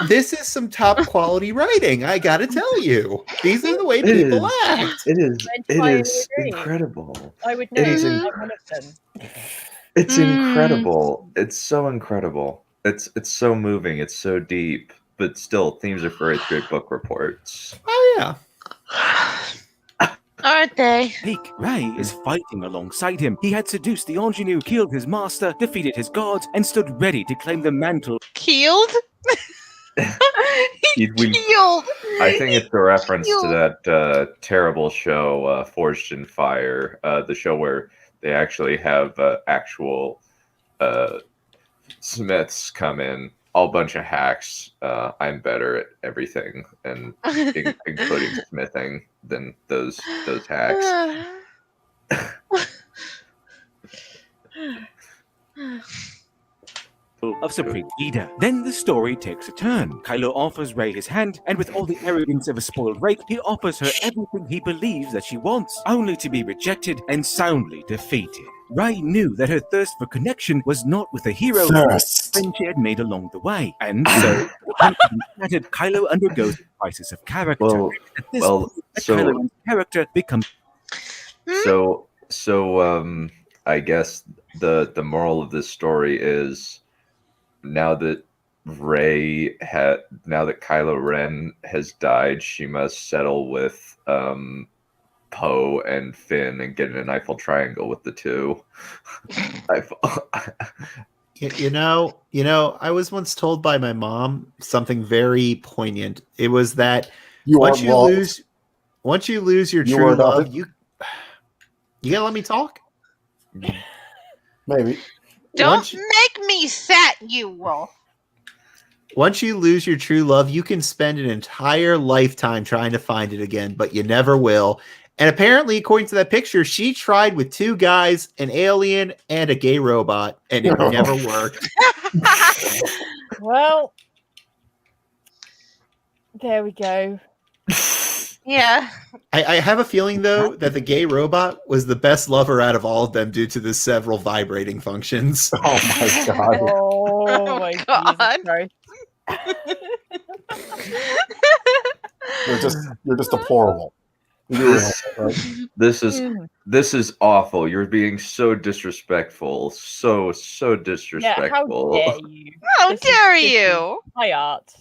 some top quality writing. I gotta tell you, these are the way people act. It is incredible. I would know. It is I'm one of them. It's incredible. It's so incredible. It's so moving. It's so deep. But still, themes are for 8th grade book reports. Oh yeah. Aren't they? Peak Rey is fighting alongside him. He had seduced the ingenue, killed his master, defeated his gods, and stood ready to claim the mantle. Killed? Killed! I think it's a reference to that terrible show, Forged in Fire, the show where they actually have actual smiths come in, all bunch of hacks. I'm better at everything, and including smithing, than those hacks. Of Supreme Leader. Then the story takes a turn. Kylo offers Rey his hand, and with all the arrogance of a spoiled rake, he offers her everything he believes that she wants, only to be rejected and soundly defeated. Rey knew that her thirst for connection was not with a hero friend she had made along the way, and so, shattered, Kylo undergoes a crisis of character. Kylo's character becomes. So I guess the moral of this story is, now that Kylo Ren has died, she must settle with Poe and Finn and get in an Eiffel Triangle with the two. You know, I was once told by my mom something very poignant. It was that once you lose your true love, you gonna let me talk? Maybe. Don't make me fat, you wolf. Once you lose your true love, you can spend an entire lifetime trying to find it again, but you never will. And apparently, according to that picture, she tried with 2 guys, an alien, and a gay robot, and it never worked. Well, there we go. Yeah. I have a feeling, though, that the gay robot was the best lover out of all of them due to the several vibrating functions. Oh my god. Oh my god. You're just deplorable. This is awful. You're being so disrespectful. So Yeah, disrespectful. how dare you? How dare you? High art.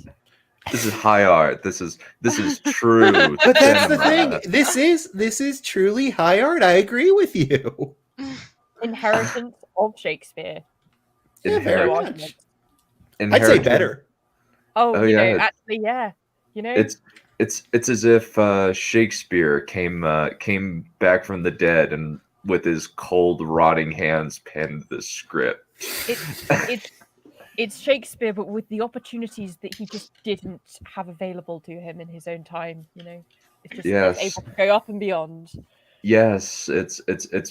This is high art. This is true. But that's the cinema. thing. This is truly high art. I agree with you. Inheritance of Shakespeare. Yeah, very No much. argument. I'd say better. Oh, you yeah. know, actually, yeah. You know, It's as if Shakespeare came back from the dead and with his cold, rotting hands penned the script. it's Shakespeare, but with the opportunities that he just didn't have available to him in his own time. You know, it's just Yes. it's able to go up and beyond. Yes, it's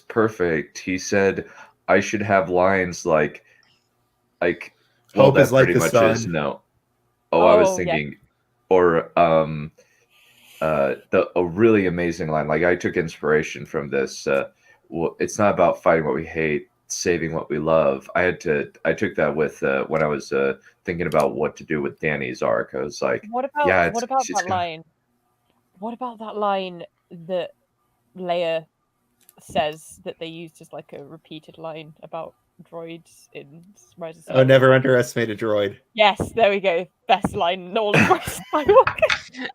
perfect. He said I should have lines like well, Hope that is like pretty the much sun. is no. I was Oh, yeah. thinking or a really amazing line. Like I took inspiration from this. Well, it's not about fighting what we hate, saving what we love. I took that with when I was thinking about what to do with Danny's arc. I was like, What about yeah, what about she's that got- line? What about that line that Leia says that they used as like a repeated line about droids in Rise of Oh, Skywalker? never underestimate a droid. Yes, there we go. Best line in all of Rise of Skywalker.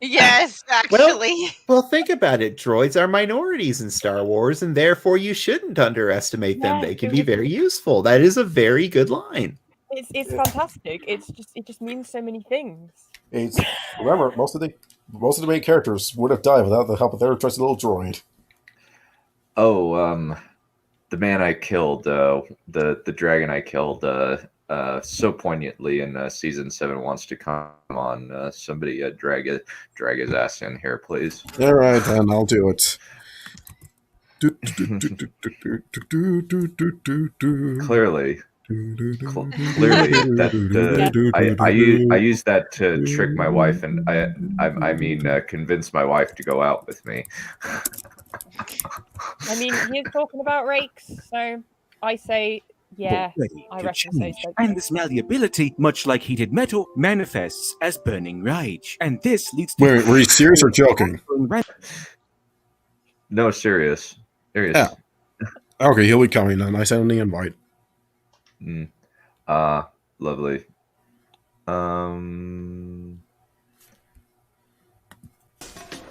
Yes, actually. Well, think about it. Droids are minorities in Star Wars, and therefore you shouldn't underestimate them. Yeah, They can it be was- very useful. That is a very good line. It's fantastic. It just means so many things. It's remember most of the main characters would have died without the help of their trusty little droid. Oh, the man I killed, the dragon I killed, so poignantly in season 7 wants to come on. Somebody drag his ass in here, please. All right, then I'll do it. Clearly, that I use that to trick my wife, and I mean convince my wife to go out with me. I mean, he's talking about rakes, so I say, yeah, Ready I to reckon so. change. And this malleability, much like heated metal, manifests as burning rage. And this leads to... Wait, were you serious or joking? No, serious. Yeah. Okay, he'll be coming then. I sent him the invite. Lovely.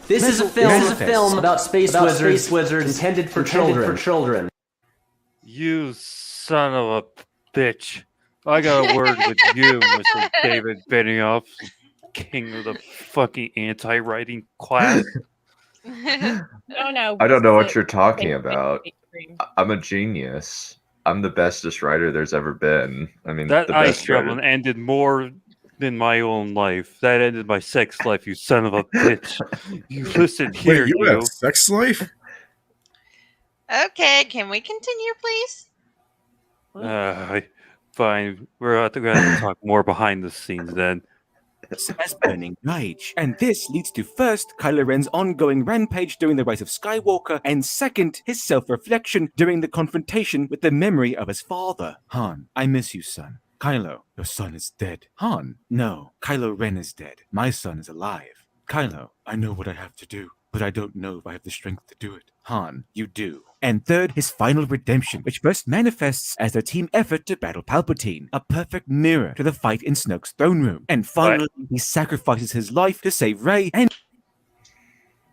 This is a film about space wizards intended for children. You son of a bitch. I got a word with you, Mr. David Benioff, king of the fucking anti-writing class. Oh no. I don't know what you're talking about. I'm a genius. I'm the bestest writer there's ever been. I mean, That the ice best travel writer. ended more than my own life. That ended my sex life, you son of a bitch. You listen here, Wait, you have sex life? Okay, can we continue, please? Fine. We're going to have to talk more behind the scenes then. As burning rage. And this leads to first, Kylo Ren's ongoing rampage during the Rise of Skywalker, and second, his self-reflection during the confrontation with the memory of his father. Han, I miss you, son. Kylo, your son is dead. Han, no, Kylo Ren is dead. My son is alive. Kylo, I know what I have to do, but I don't know if I have the strength to do it. Han, you do. And third, his final redemption, which first manifests as a team effort to battle Palpatine, a perfect mirror to the fight in Snoke's throne room. And finally, he sacrifices his life to save Rey and...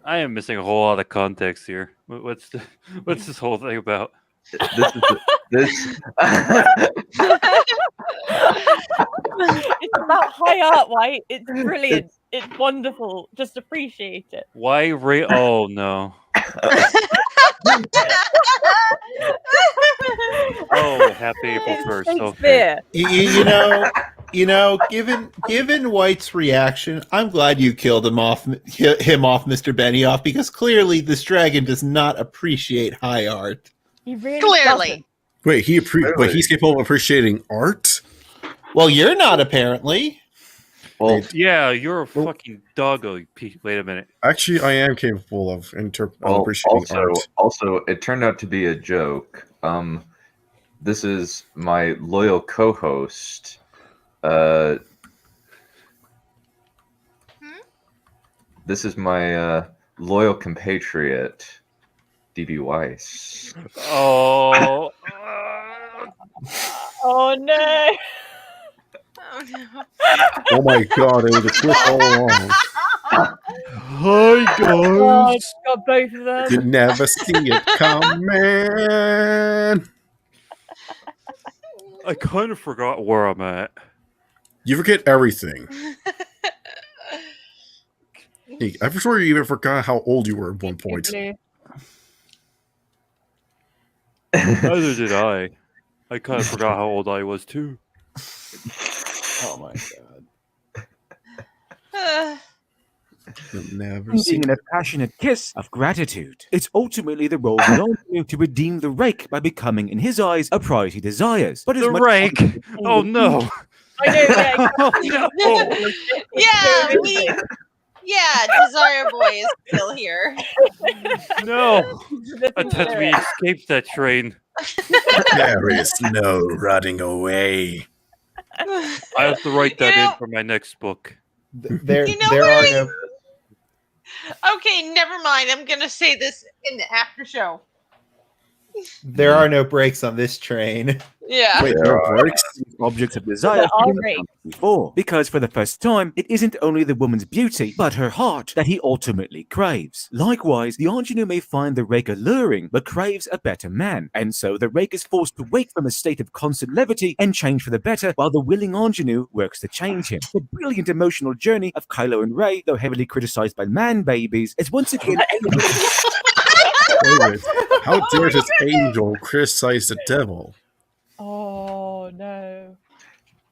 I am missing a whole lot of context here. What's this whole thing about? This It's about high art, White. It's brilliant. It's wonderful. Just appreciate it. Why Ray? Oh no. Oh, happy April 1st. Okay. You know, given White's reaction, I'm glad you killed him off, Mr. Benioff, because clearly this dragon does not appreciate high art. He really Clearly. doesn't. Wait, he's capable of appreciating art? Well, you're not, apparently. Well, yeah, you're a fucking doggo. Wait a minute. Actually, I am capable of appreciating art. Also, it turned out to be a joke. This is my loyal co-host. This is my loyal compatriot, DB Weiss. Oh. Oh no! Oh no. Oh my god, it was a twist all along. Hi Oh, guys. got both of them. You never see it coming. I kind of forgot where I'm at. You forget everything. Hey, I'm sure you even forgot how old you were at one point. Neither did I. I kind of forgot how old I was too. Oh my Uh, You'll never Ending see in a passionate kiss of gratitude. It's ultimately the role of Antonio to redeem the rake by becoming, in his eyes, a prize he desires. But The rake! Oh no! I know, yeah. Oh, no. Yeah, Desire Boy is still here. No! I thought we escaped that train. There is no running away. I have to write that in for my next book. There, You know there what are I- no. Okay, never mind. I'm gonna say this in the after show. There are no brakes on this train. Yeah. Wait, There no breaks. Objects of desire There are didn't breaks. come before, because for the first time, it isn't only the woman's beauty, but her heart that he ultimately craves. Likewise, the ingenue may find the rake alluring, but craves a better man, and so the rake is forced to wake from a state of constant levity and change for the better, while the willing ingenue works to change him. The brilliant emotional journey of Kylo and Rey, though heavily criticized by man babies, is once again David, how dare this angel criticize the devil? Oh no!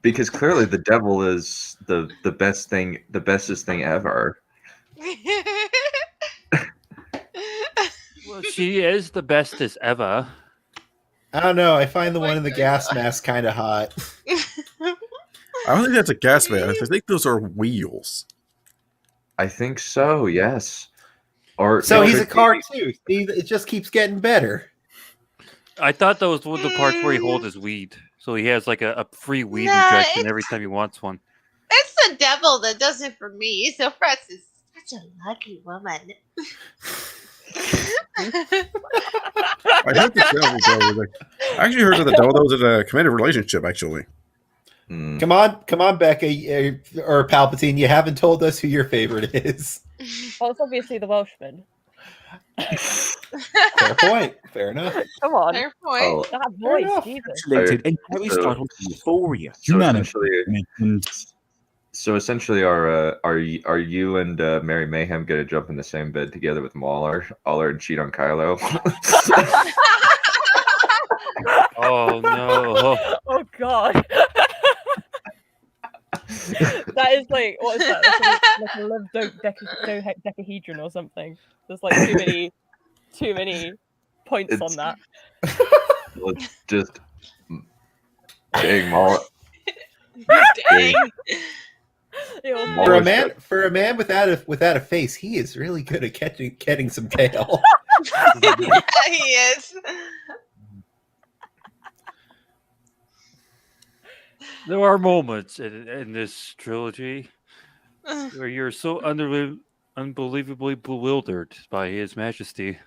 Because clearly the devil is the best thing, the bestest thing ever. Well, she is the bestest ever. I don't know. I find the one in the gas mask kind of hot. I don't think that's a gas mask. I think those are wheels. I think so. Yes. Or So it he's a could be- car too. See, it just keeps getting better. I thought that was one of the parts where he holds his weed. So he has like a free weed Nah, injection every time he wants one. It's the devil that does it for me. So Fress is such a lucky woman. I heard the devil though. I actually heard that the devil was in a committed relationship. Actually, Come on, Becca or Palpatine. You haven't told us who your favorite is. Well, it's obviously the Welshman. Fair point. Fair enough. Come on. Fair point. Oh. That voice, Jesus. related and very startled euphoria. So Humanity. essentially, are you and Mary Mayhem gonna jump in the same bed together with Mauler and cheat on Kylo? Oh no! Oh god. That is like, what is that? That's like a love dodecahedron or something. There's like too many points on that. Let's just dang Mauler. Dang. For a man without a face, he is really good at getting some tail. He is. There are moments in this trilogy where you're so unbelievably bewildered by His Majesty.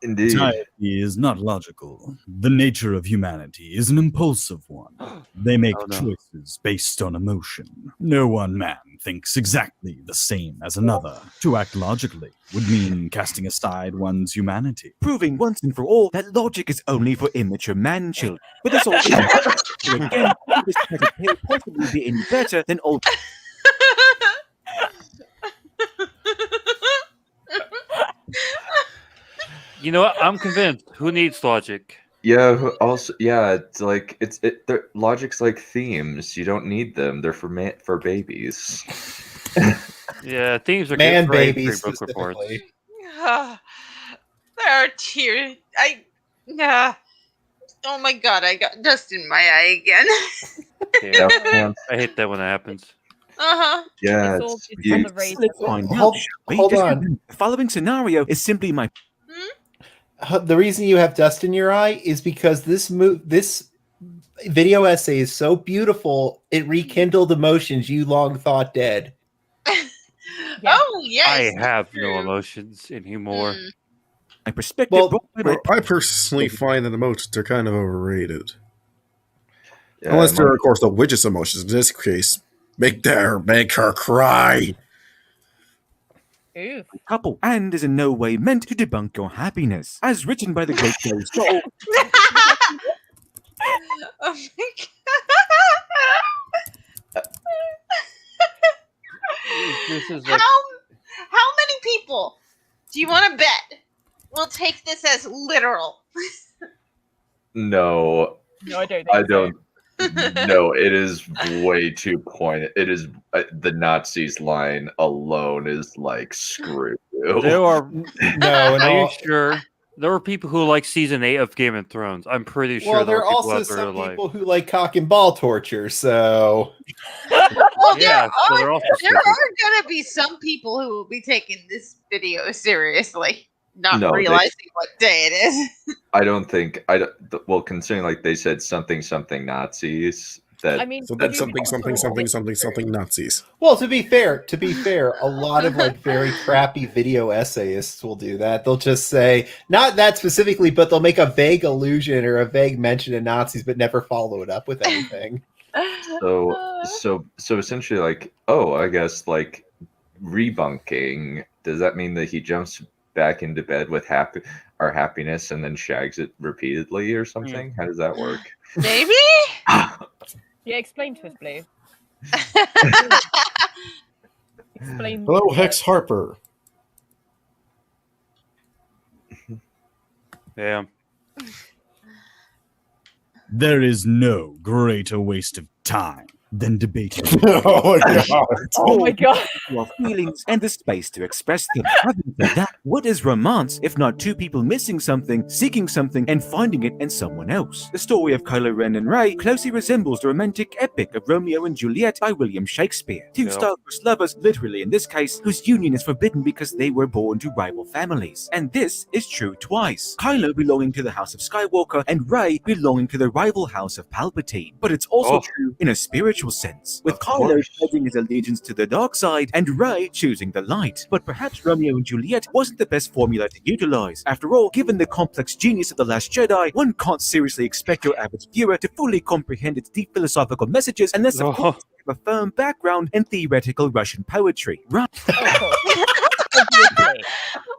Indeed. Society is not logical. The nature of humanity is an impulsive one. They make Oh, no. choices based on emotion. No one man thinks exactly the same as another. To act logically would mean casting aside one's humanity. Proving once and for all that logic is only for immature man-children. With us all again, this can't possibly be any better than old. You know what? I'm convinced. Who needs logic? Yeah. It's like logic's like themes. You don't need them. They're for babies. Yeah, themes are Man good for babies book reports. specifically. There are tears. Oh my god, I got dust in my eye again. Yeah, I hate that when it happens. Uh-huh. Yeah. It's on the race. Hold on. The following scenario is simply my. The reason you have dust in your eye is because this video essay is so beautiful. It rekindled emotions you long thought dead. Yeah. Oh yes. I have true. no emotions anymore. My perspective. Well, I personally find that emotions are kind of overrated. Unless there are, of course, the witch's emotions. In this case, make her cry. Couple, and is in no way meant to debunk your happiness. As written by the great Gary Stoll. Oh my This is God. How many people do you want to bet will take this as literal? No. No, I don't think I don't. No, it is way too pointed. It is the Nazis line alone is like screw you. There are No, Are you sure? There were people who like season 8 of Game of Thrones. I'm pretty sure Well, there there are are people also out there some who like. people who like cock and ball torture, so. Well, Yeah, so there they're are also going to be some people who will be taking this video seriously, not No, realizing what day it is. I don't think well, considering like they said something Nazis. That I mean, So that's something Nazis. Well, to be fair, a lot of like very crappy video essayists will do that. They'll just say not that specifically, but they'll make a vague allusion or a vague mention of Nazis, but never follow it up with anything. So essentially, like, oh, I guess like rebunking. Does that mean that he jumps back into bed with happiness and then shags it repeatedly or something? How does that work? Maybe. Yeah, explain to us, Blue. Explain. Hello, Hex Harper. Yeah. There is no greater waste of time than debating. Oh my god. Oh my god. Your feelings and the space to express them. Having said that, what is romance if not two people missing something, seeking something, and finding it in someone else? The story of Kylo Ren and Rey closely resembles the romantic epic of Romeo and Juliet by William Shakespeare. Two star-crossed lovers, literally in this case, whose union is forbidden because they were born to rival families. And this is true twice. Kylo belonging to the House of Skywalker and Rey belonging to the rival House of Palpatine. But it's also true in a spiritual sense, with Kylo pledging his allegiance to the dark side and Rey choosing the light. But perhaps Romeo and Juliet wasn't the best formula to utilize. After all, given the complex genius of The Last Jedi, one can't seriously expect your average viewer to fully comprehend its deep philosophical messages unless, of course, you have a firm background in theoretical Russian poetry. Right.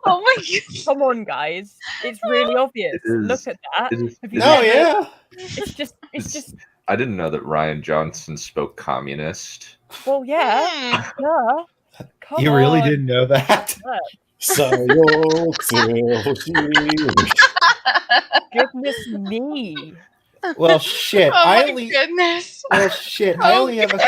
Oh my god. Come on, guys. It's really obvious. Look at that. It's just I didn't know that Ryan Johnson spoke communist. well, yeah. Duh. Come You really on. didn't know that? Goodness me. Well, shit. Oh I my only. goodness. Well, shit. I only have a.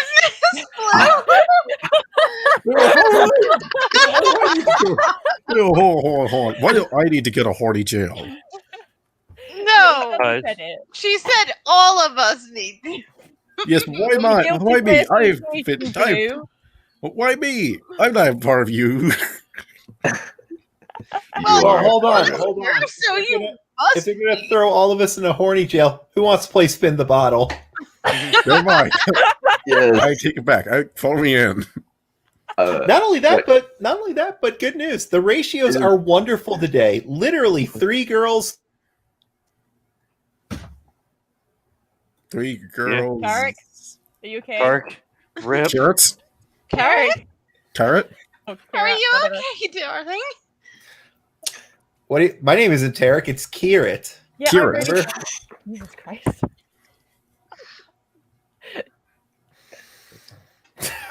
Hold on. Why do I need to get a horny jail? No. She said all of us need to. Yes, why me? Why me? I'm not part of you. Well, hold on. So If they're going to throw all of us in a horny jail, who wants to play spin the bottle? Never mind. I take it back. Follow me in. Not only that, but good news. The ratios are wonderful today. Literally 3 girls. 3 girls. Tarek, are you okay? Tarek, rip. Carrots? Tarek. Carrot? Oh, Are you okay, darling? My name isn't Tarek, it's Kierit. Yeah, Kierit. Jesus Christ.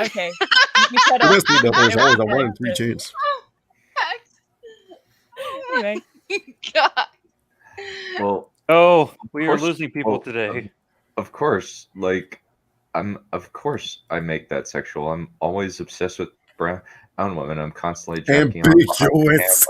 Okay. You said It must be that there's always a 1 in 3 chance. Anyway. Well, we are losing people today. Of course, like of course I make that sexual. I'm always obsessed with brown women. I'm constantly jerking ambiguous.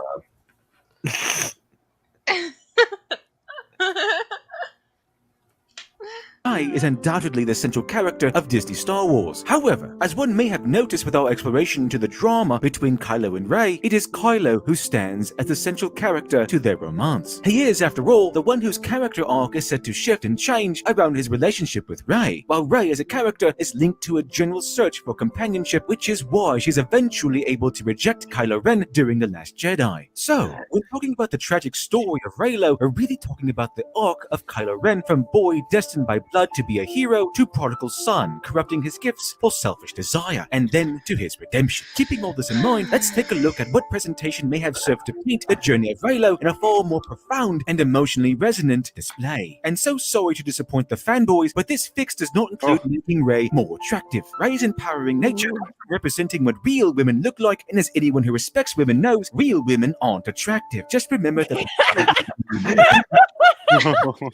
Rey is undoubtedly the central character of Disney Star Wars. However, as one may have noticed with our exploration into the drama between Kylo and Rey, it is Kylo who stands as the central character to their romance. He is, after all, the one whose character arc is set to shift and change around his relationship with Rey, while Rey as a character is linked to a general search for companionship, which is why she's eventually able to reject Kylo Ren during The Last Jedi. So, when talking about the tragic story of Reylo, we're really talking about the arc of Kylo Ren from boy destined by blood to be a hero to prodigal son, corrupting his gifts for selfish desire, and then to his redemption. Keeping all this in mind, let's take a look at what presentation may have served to paint the journey of Reylo in a far more profound and emotionally resonant display. And so sorry to disappoint the fanboys, but this fix does not include making Rey more attractive. Rey's empowering nature, representing what real women look like, and as anyone who respects women knows, real women aren't attractive. Just remember that.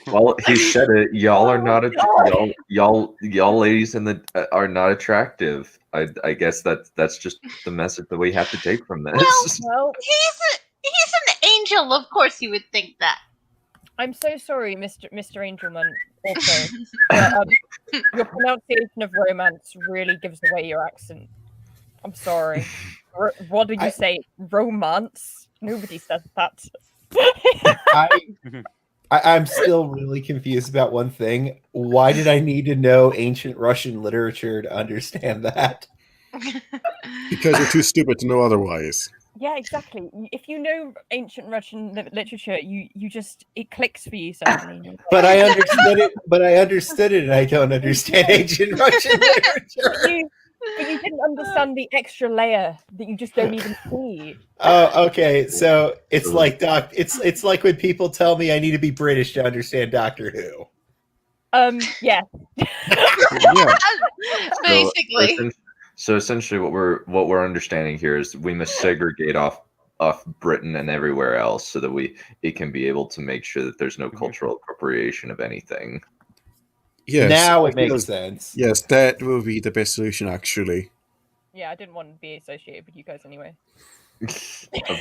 Well, he said it. Y'all are not y'all ladies in the are not attractive. I guess that's just the message that we have to take from this. Well, he's an angel. Of course, you would think that. I'm so sorry, Mr. Angelman. Also, but, your pronunciation of romance really gives away your accent. I'm sorry. What did you say? Romance? Nobody says that. I'm still really confused about one thing. Why did I need to know ancient Russian literature to understand that? Because you're too stupid to know otherwise. Yeah, exactly. If you know ancient Russian literature, you just it clicks for you suddenly. But I understood it, and I don't understand ancient Russian literature. But you didn't understand the extra layer that you just don't even see. Oh, okay. So it's like it's like when people tell me I need to be British to understand Doctor Who. Yeah. Basically. So essentially, what we're understanding here is we must segregate off Britain and everywhere else, so that it can be able to make sure that there's no cultural appropriation of anything. Yes, now it makes sense. Yes, that will be the best solution, actually. Yeah, I didn't want to be associated with you guys anyway.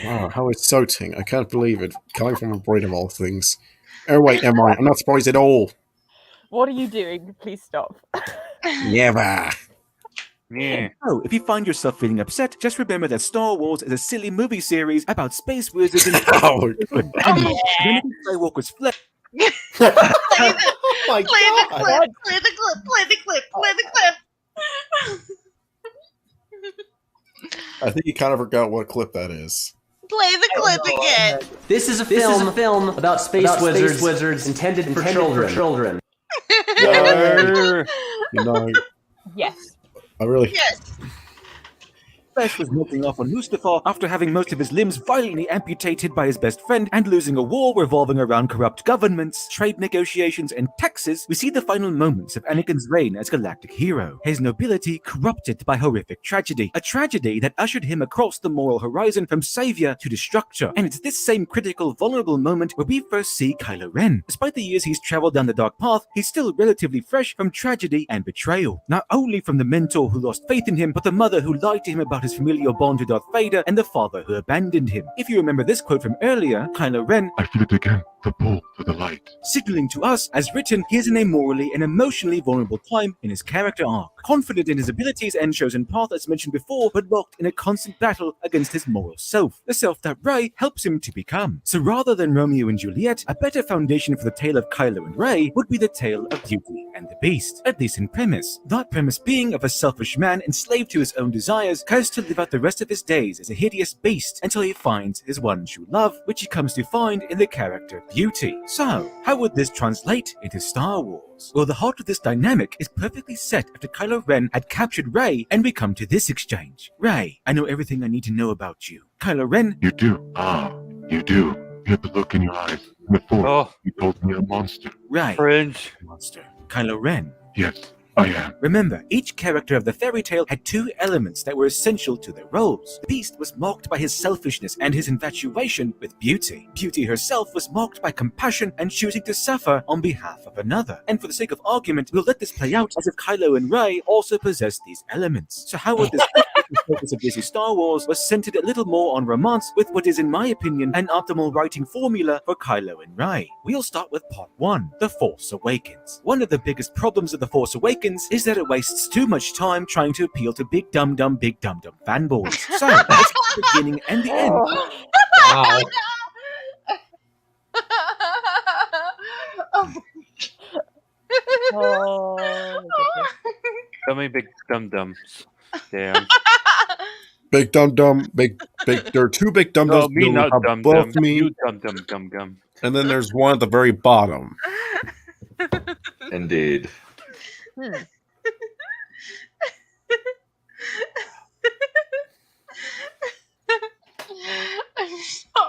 Wow, how insulting. I can't believe it. Coming from a Britain of all things. Oh, wait, never mind. I'm not surprised at all. What are you doing? Please stop. Never. Yeah. So, if you find yourself feeling upset, just remember that Star Wars is a silly movie series about space wizards and Skywalker's flesh. Oh my God. Play the clip. I think you kind of forgot what clip that is. Play the clip again. This is a film about space wizards intended for children. Yes. I really. Yes. Flesh was melting off on Mustafar after having most of his limbs violently amputated by his best friend and losing a war revolving around corrupt governments, trade negotiations, and taxes. We see the final moments of Anakin's reign as galactic hero, his nobility corrupted by horrific tragedy, a tragedy that ushered him across the moral horizon from savior to destructor. And it's this same critical, vulnerable moment where we first see Kylo Ren. Despite the years he's traveled down the dark path, he's still relatively fresh from tragedy and betrayal, not only from the mentor who lost faith in him, but the mother who lied to him about his familial bond to Darth Vader, and the father who abandoned him. If you remember this quote from earlier, Kylo Ren, I feel it again, the pull to the light. Signaling to us, as written, he is in a morally and emotionally vulnerable time in his character arc. Confident in his abilities and chosen path as mentioned before, but locked in a constant battle against his moral self, the self that Rey helps him to become. So rather than Romeo and Juliet, a better foundation for the tale of Kylo and Rey would be the tale of Beauty and the Beast, at least in premise. That premise being of a selfish man enslaved to his own desires, cursed to live out the rest of his days as a hideous beast until he finds his one true love, which he comes to find in the character Beauty. So, how would this translate into Star Wars? Well, the heart of this dynamic is perfectly set after Kylo Ren had captured Rey, and we come to this exchange. Rey, I know everything I need to know about you. Kylo Ren, You do. You do. You have the look in your eyes. Before, you told me a monster. Rey, Cringe. monster. Kylo Ren. Yes, I am. Remember, each character of the fairy tale had two elements that were essential to their roles. The Beast was marked by his selfishness and his infatuation with Beauty. Beauty herself was marked by compassion and choosing to suffer on behalf of another. And for the sake of argument, we'll let this play out as if Kylo and Rey also possessed these elements. So how would this the focus of Disney Star Wars was centered a little more on romance with what is, in my opinion, an optimal writing formula for Kylo and Rey. We'll start with part 1, The Force Awakens. One of the biggest problems of The Force Awakens is that it wastes too much time trying to appeal to big dum dum fanboys. So, let's get the beginning and the end. Wow. Oh, So many big dum-dums. Damn. Big dum-dum, big. There are two big dum-dums No, me not above dum-dum. me, You dum-dum gum-gum. and then there's one at the very bottom. Indeed.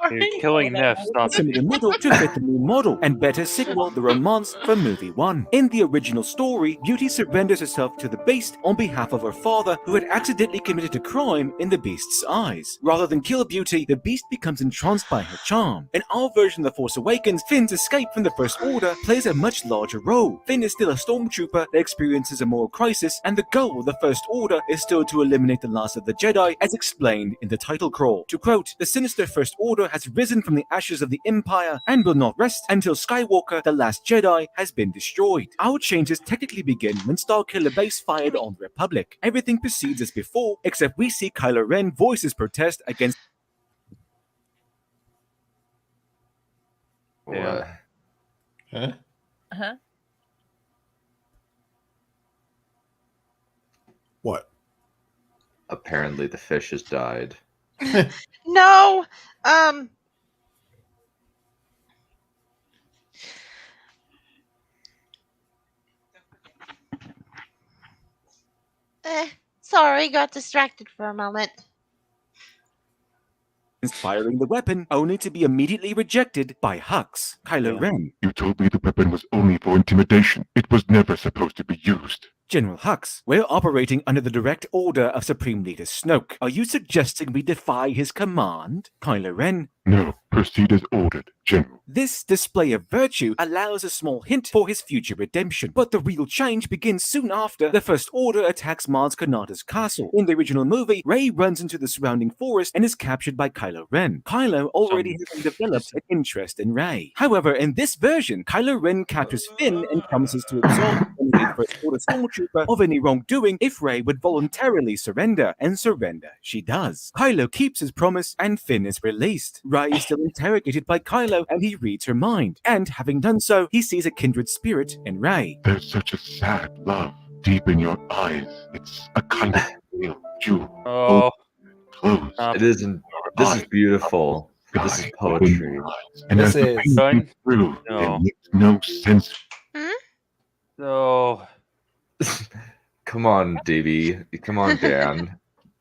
I'm You're killing Neff. Stop In the middle to fit the new model and better signal the romance for movie 1. In the original story, Beauty surrenders herself to the Beast on behalf of her father, who had accidentally committed a crime in the Beast's eyes. Rather than kill Beauty, the Beast becomes entranced by her charm. In our version of The Force Awakens, Finn's escape from the First Order plays a much larger role. Finn is still a stormtrooper that experiences a moral crisis, and the goal of the First Order is still to eliminate the last of the Jedi, as explained in the title crawl. To quote, the sinister First Order has risen from the ashes of the Empire and will not rest until Skywalker, the last Jedi, has been destroyed. Our changes technically begin when Starkiller Base fired on the Republic. Everything proceeds as before, except we see Kylo Ren voice his protest against... What? Huh? Uh-huh. What? Apparently the fish has died. No. Sorry, got distracted for a moment. firing the weapon, only to be immediately rejected by Hux. Kylo Ren. You told me the weapon was only for intimidation. It was never supposed to be used. General Hux, we're operating under the direct order of Supreme Leader Snoke. Are you suggesting we defy his command? Kylo Ren. No, proceed as ordered, General. This display of virtue allows a small hint for his future redemption, but the real change begins soon after the First Order attacks Maz Kanata's castle. In the original movie, Rey runs into the surrounding forest and is captured by Kylo Ren. Kylo already having developed an interest in Rey. However, in this version, Kylo Ren captures Finn and promises to absolve the First Order stormtrooper of any wrongdoing if Rey would voluntarily surrender, and surrender she does. Kylo keeps his promise and Finn is released. Rey is still interrogated by Kylo and he reads her mind, and having done so, he sees a kindred spirit in Rey. There's such a sad love deep in your eyes. It's a kind of real jewel. Oh. Close. It isn't. This is beautiful. This is poetry. And This as the is- pain came through, No. it makes no sense. No. Come on, DB. Come on, Dan.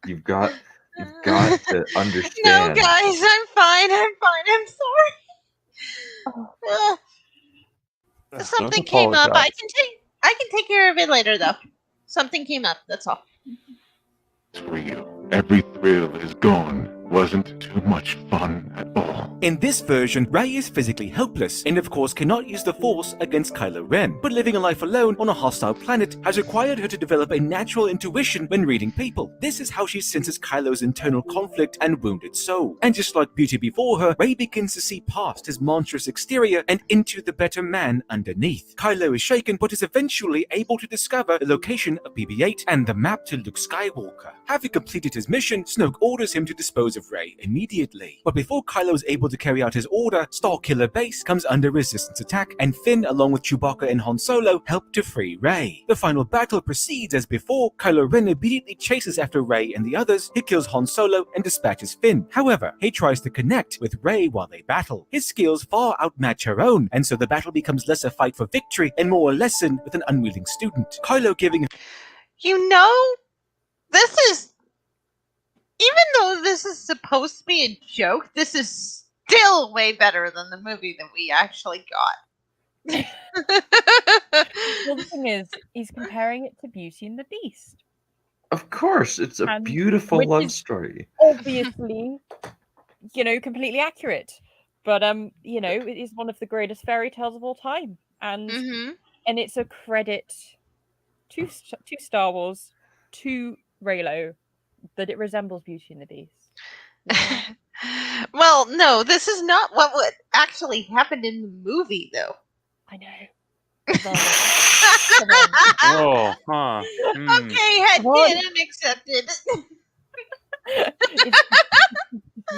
You've got to understand. No, guys, I'm fine. I'm sorry. Something came up. I can take care of it later, though. Something came up. That's all. It's real. Every thrill is gone. Wasn't too much fun at all. In this version, Rey is physically helpless and of course cannot use the Force against Kylo Ren, but living a life alone on a hostile planet has required her to develop a natural intuition when reading people. This is how she senses Kylo's internal conflict and wounded soul. And just like Beauty before her, Rey begins to see past his monstrous exterior and into the better man underneath. Kylo is shaken but is eventually able to discover the location of BB-8 and the map to Luke Skywalker. Having completed his mission, Snoke orders him to dispose of Rey immediately. But before Kylo is able to carry out his order, Starkiller Base comes under resistance attack, and Finn, along with Chewbacca and Han Solo, help to free Rey. The final battle proceeds as before. Kylo Ren immediately chases after Rey and the others. He kills Han Solo and dispatches Finn. However, he tries to connect with Rey while they battle. His skills far outmatch her own, and so the battle becomes less a fight for victory and more a lesson with an unwilling student. Kylo giving... You know, this is... Even though this is supposed to be a joke, this is still way better than the movie that we actually got. Well, the thing is, he's comparing it to Beauty and the Beast. Of course, it's a And beautiful which love is story. Obviously, completely accurate. But it is one of the greatest fairy tales of all time, and it's a credit to Star Wars, to Reylo, that it resembles Beauty and the Beast. Well, no, this is not what would actually happen in the movie, though. I know. Oh, huh. Okay, headcanon accepted.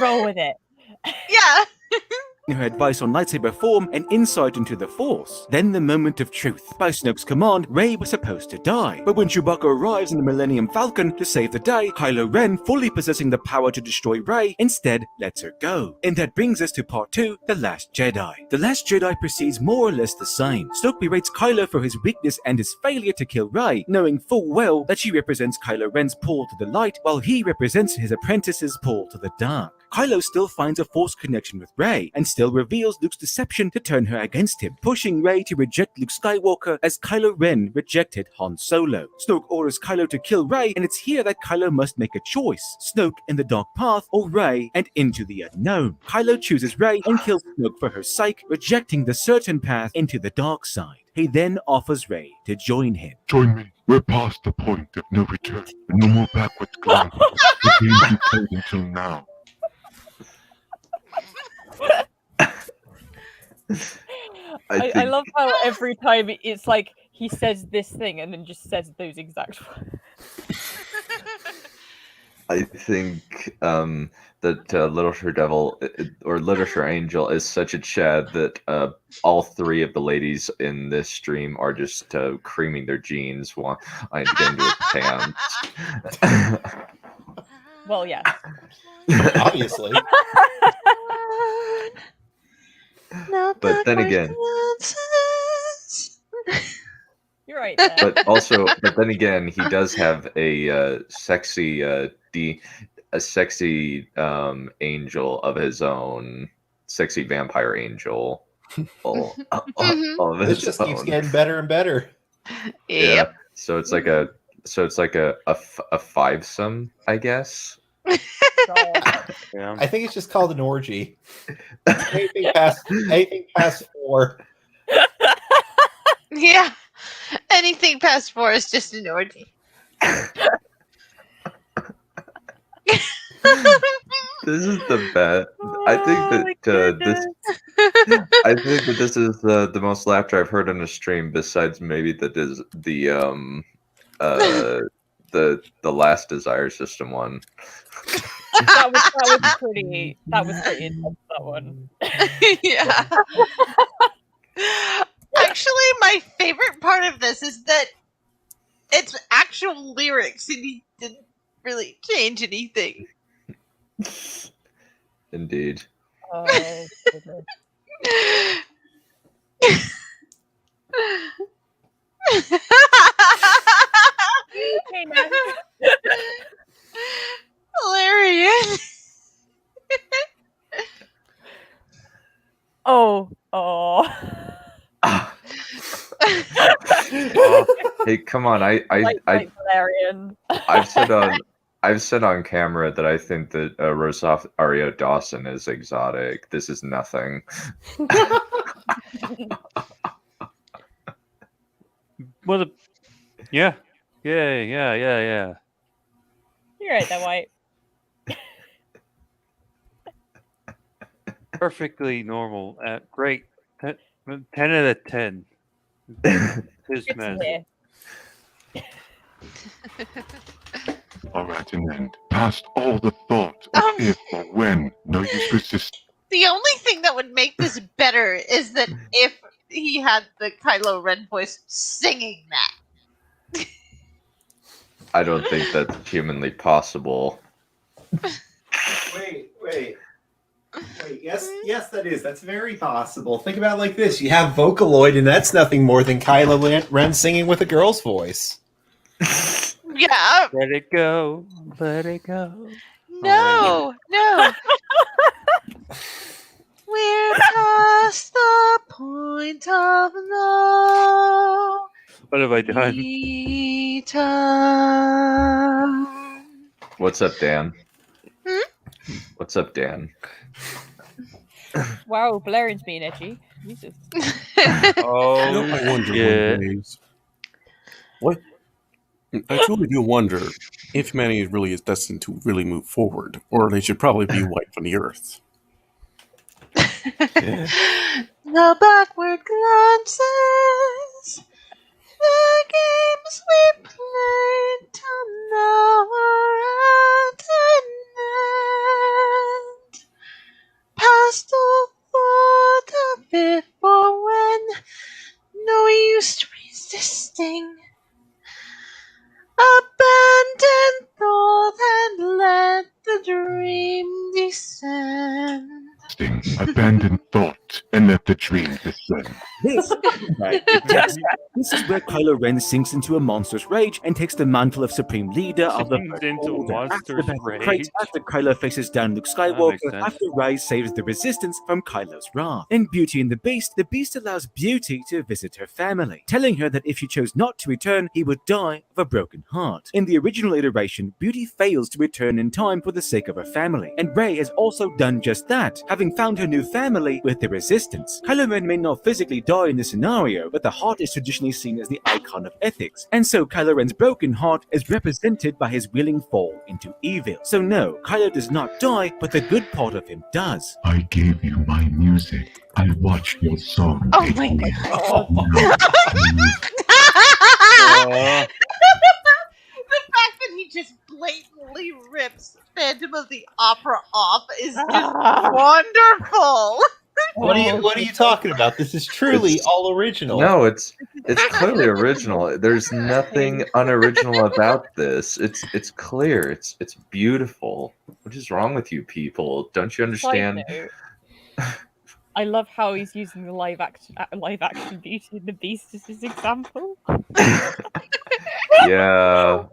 Roll with it. Yeah. Her advice on lightsaber form and insight into the Force. Then the moment of truth. By Snoke's command, Rey was supposed to die. But when Chewbacca arrives in the Millennium Falcon to save the day, Kylo Ren, fully possessing the power to destroy Rey, instead lets her go. And that brings us to part 2, The Last Jedi. The Last Jedi proceeds more or less the same. Snoke berates Kylo for his weakness and his failure to kill Rey, knowing full well that she represents Kylo Ren's pull to the light, while he represents his apprentice's pull to the dark. Kylo still finds a Force connection with Rey, and still reveals Luke's deception to turn her against him, pushing Rey to reject Luke Skywalker as Kylo Ren rejected Han Solo. Snoke orders Kylo to kill Rey, and it's here that Kylo must make a choice: Snoke in the dark path, or Rey and into the unknown. Kylo chooses Rey and kills Snoke for her sake, rejecting the certain path into the dark side. He then offers Rey to join him. Join me. We're past the point of no return. No more backwards going. The game's been played until now. I love how every time it's like he says this thing and then just says those exact words. I think that Literature Devil or Literature Angel is such a Chad that all 3 of the ladies in this stream are just creaming their jeans while I get into his pants. Well, yes. Obviously. But then again, you're right. There. But then again, he does have a sexy angel of his own, sexy vampire angel. Of It his just own. keeps getting better and better. Yeah. So it's like a fivesome, I guess. Yeah. I think it's just called an orgy. Anything past 4. Yeah. Anything past 4 is just an orgy. This is the best. I think that this is the most laughter I've heard on a stream, besides maybe the Last Desire System one. that was pretty intense, that one. Yeah. Actually, my favorite part of this is that it's actual lyrics and he didn't really change anything. Indeed. Oh, goodness. Okay, man. Hilarious. Oh. Hey, come on! Valerian. I've said on camera that I think that Rosario Dawson is exotic. This is nothing. Well, yeah. You're right, that White. Perfectly normal. Great. 10 out of 10. His man. All right, and then past all the thought of if or when, no use persist. The only thing that would make this better is that if he had the Kylo Ren voice singing that. I don't think that's humanly possible. Wait. Yes, that is. That's very possible. Think about it like this: you have Vocaloid, and that's nothing more than Kylo Ren singing with a girl's voice. Yeah. Let it go. Let it go. No. We're past the point of no What have I done? return. What's up, Dan? Hmm? What's up, Dan? Wow, Valerian's being edgy. Jesus. Oh, You know, I wonder yeah. one days. What? I truly do wonder if humanity really is destined to really move forward, or they should probably be wiped from the earth. The backward glances, the games we played till now are at an end. Past all thought of before when no use resisting. Abandon thought and let the dream descend. Abandon thought and let the dream descend. This is where Kylo Ren sinks into a monstrous rage and takes the mantle of Supreme Leader of the Sinks into a monstrous rage. After Kylo faces down Luke Skywalker, sense. after Rey saves the Resistance from Kylo's wrath. In Beauty and the Beast allows Beauty to visit her family, telling her that if she chose not to return, he would die of a broken heart. In the original iteration, Beauty fails to return in time for the sake of her family, and Rey has also done just that, having found her new family with the Resistance. Kylo Ren may not physically die in this scenario, but the heart is traditionally seen as the icon of ethics, and so Kylo Ren's broken heart is represented by his willing fall into evil. So no, Kylo does not die, but the good part of him does. I gave you my music. I watched your song. Oh my god. The fact that he just blatantly rips Phantom of the Opera off is just wonderful. What are you talking about? This is truly all original. No, it's clearly original. There's nothing unoriginal about this. It's clear. It's beautiful. What is wrong with you people? Don't you understand? I love how he's using the live action Beauty and the Beast as his example. Yeah.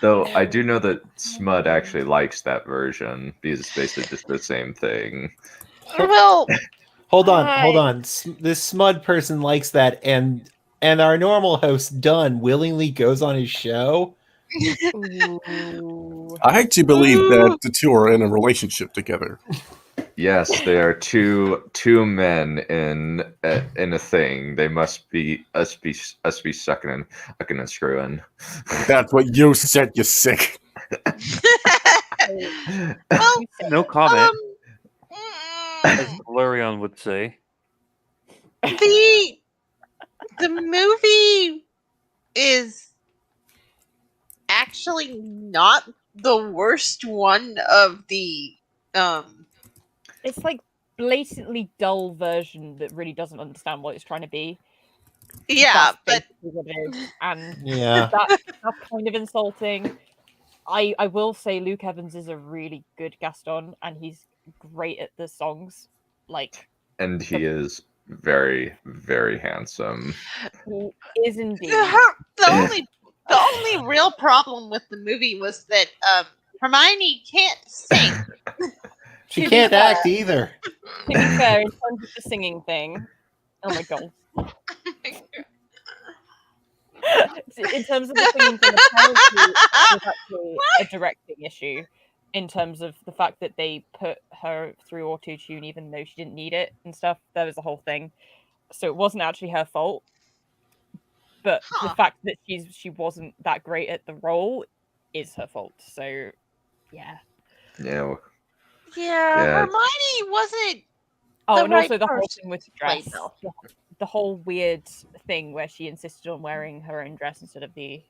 Though I do know that Smud actually likes that version because it's basically just the same thing. Well, hold on. This Smud person likes that, and our normal host Dunn willingly goes on his show. I actually believe that the two are in a relationship together. Yes, they are two men in a thing. They must be us be sucking and screwing. That's what you said. You sick. Well, no comment. As Valerian would say. The movie is actually not the worst one of the It's like blatantly dull version that really doesn't understand what it's trying to be. Yeah, but what it is. And yeah, that's kind of insulting. I will say Luke Evans is a really good Gaston, and he's great at the songs. And he is very, very handsome. He is indeed. The only real problem with the movie was that Hermione can't sing. She can't act either. To be fair, in terms of the singing thing, oh my god. In terms of the singing thing, apparently it was actually a directing issue. In terms of the fact that they put her through auto-tune even though she didn't need it and stuff. That was the whole thing. So it wasn't actually her fault. But the fact that she wasn't that great at the role is her fault. So yeah. Yeah. Yeah, Hermione wasn't. Oh, and right also the whole person thing with the to play dress. Bill. The whole weird thing where she insisted on wearing her own dress instead of the...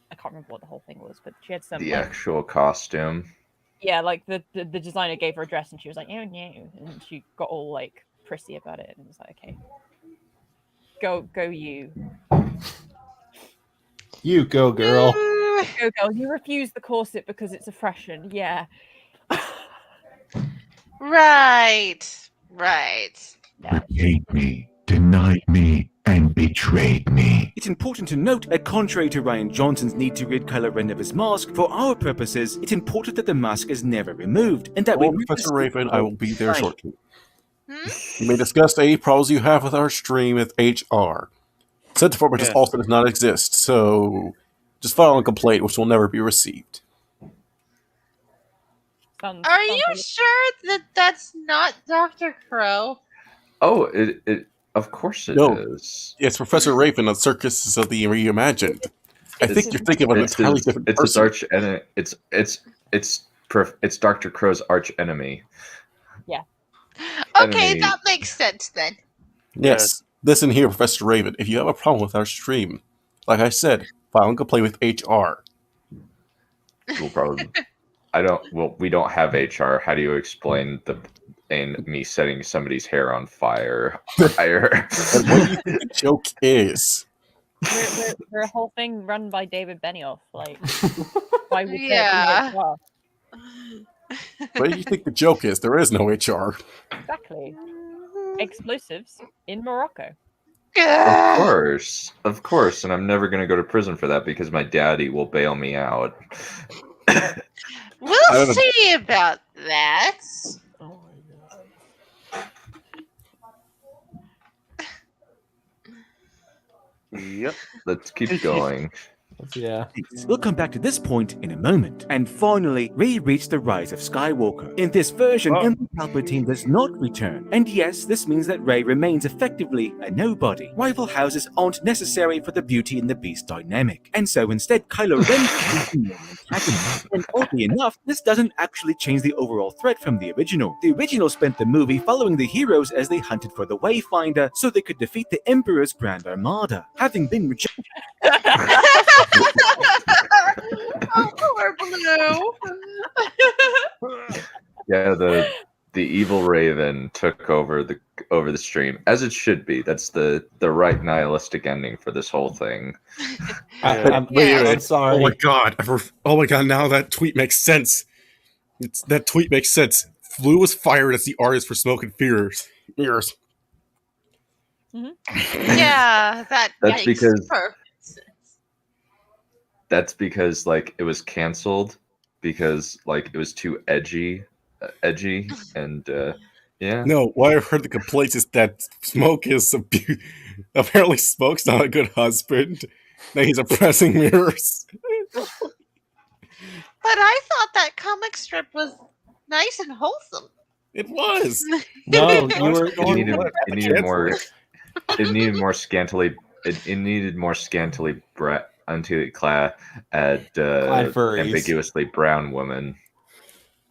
I can't remember what the whole thing was, but she had some... The actual costume. Yeah, like the designer gave her a dress and she was like, oh no. And she got all like prissy about it and was like, okay. Go you. You go, girl. Go girl. You refuse the corset because it's a freshen. Yeah. Right. Hate me, denied me, and betrayed me. It's important to note that contrary to Rian Johnson's need to rid Kylo Ren of his mask, for our purposes, it's important that the mask is never removed, and that Professor Raven, I will be there shortly. You may discuss any problems you have with our stream with HR. Center for which also does not exist, so just file a complaint which will never be received. Are you sure that that's not Dr. Crow? Oh, it of course it is. It's Professor Raven of Circuses of the Reimagined. I think you're thinking of an entirely different It's person. his arch enemy. It's Dr. Crow's arch enemy. Yeah. Okay, Enemy. that makes sense then. Yes. Listen here, Professor Raven. If you have a problem with our stream, like I said, file and complain with HR. We'll probably. We don't have HR. How do you explain me setting somebody's hair on fire? And what do you think the joke is? We're a whole thing run by David Benioff. Like, why would Yeah. there What do you think the joke is? There is no HR. Exactly. Explosives in Morocco. Of course, and I'm never going to go to prison for that because my daddy will bail me out. We'll see about that. Yep. Let's keep going. Yeah. We'll come back to this point in a moment. And finally, we reach the rise of Skywalker. In this version, Emperor Palpatine does not return. And yes, this means that Rey remains effectively a nobody. Rival houses aren't necessary for the Beauty and the Beast dynamic. And so instead, Kylo Ren becomes the main antagonist. And oddly enough, this doesn't actually change the overall threat from the original. The original spent the movie following the heroes as they hunted for the Wayfinder so they could defeat the Emperor's Grand Armada. Having been rejected... Oh, poor Blue. Yeah, the evil Raven took over the stream, as it should be. That's the right nihilistic ending for this whole thing. I'm sorry. Oh my god! Oh my god! Now that tweet makes sense. That tweet makes sense. Blue was fired as the artist for Smoke and Mirrors. Yeah, that's because perfect. That's because like it was canceled because like it was too edgy, and yeah. No, what I've heard the complaints is that Smoke is apparently Smoke's not a good husband. That he's oppressing Mirrors. But I thought that comic strip was nice and wholesome. It was. No, it needed more. It needed more scantily. It needed more scantily clad ambiguously brown woman.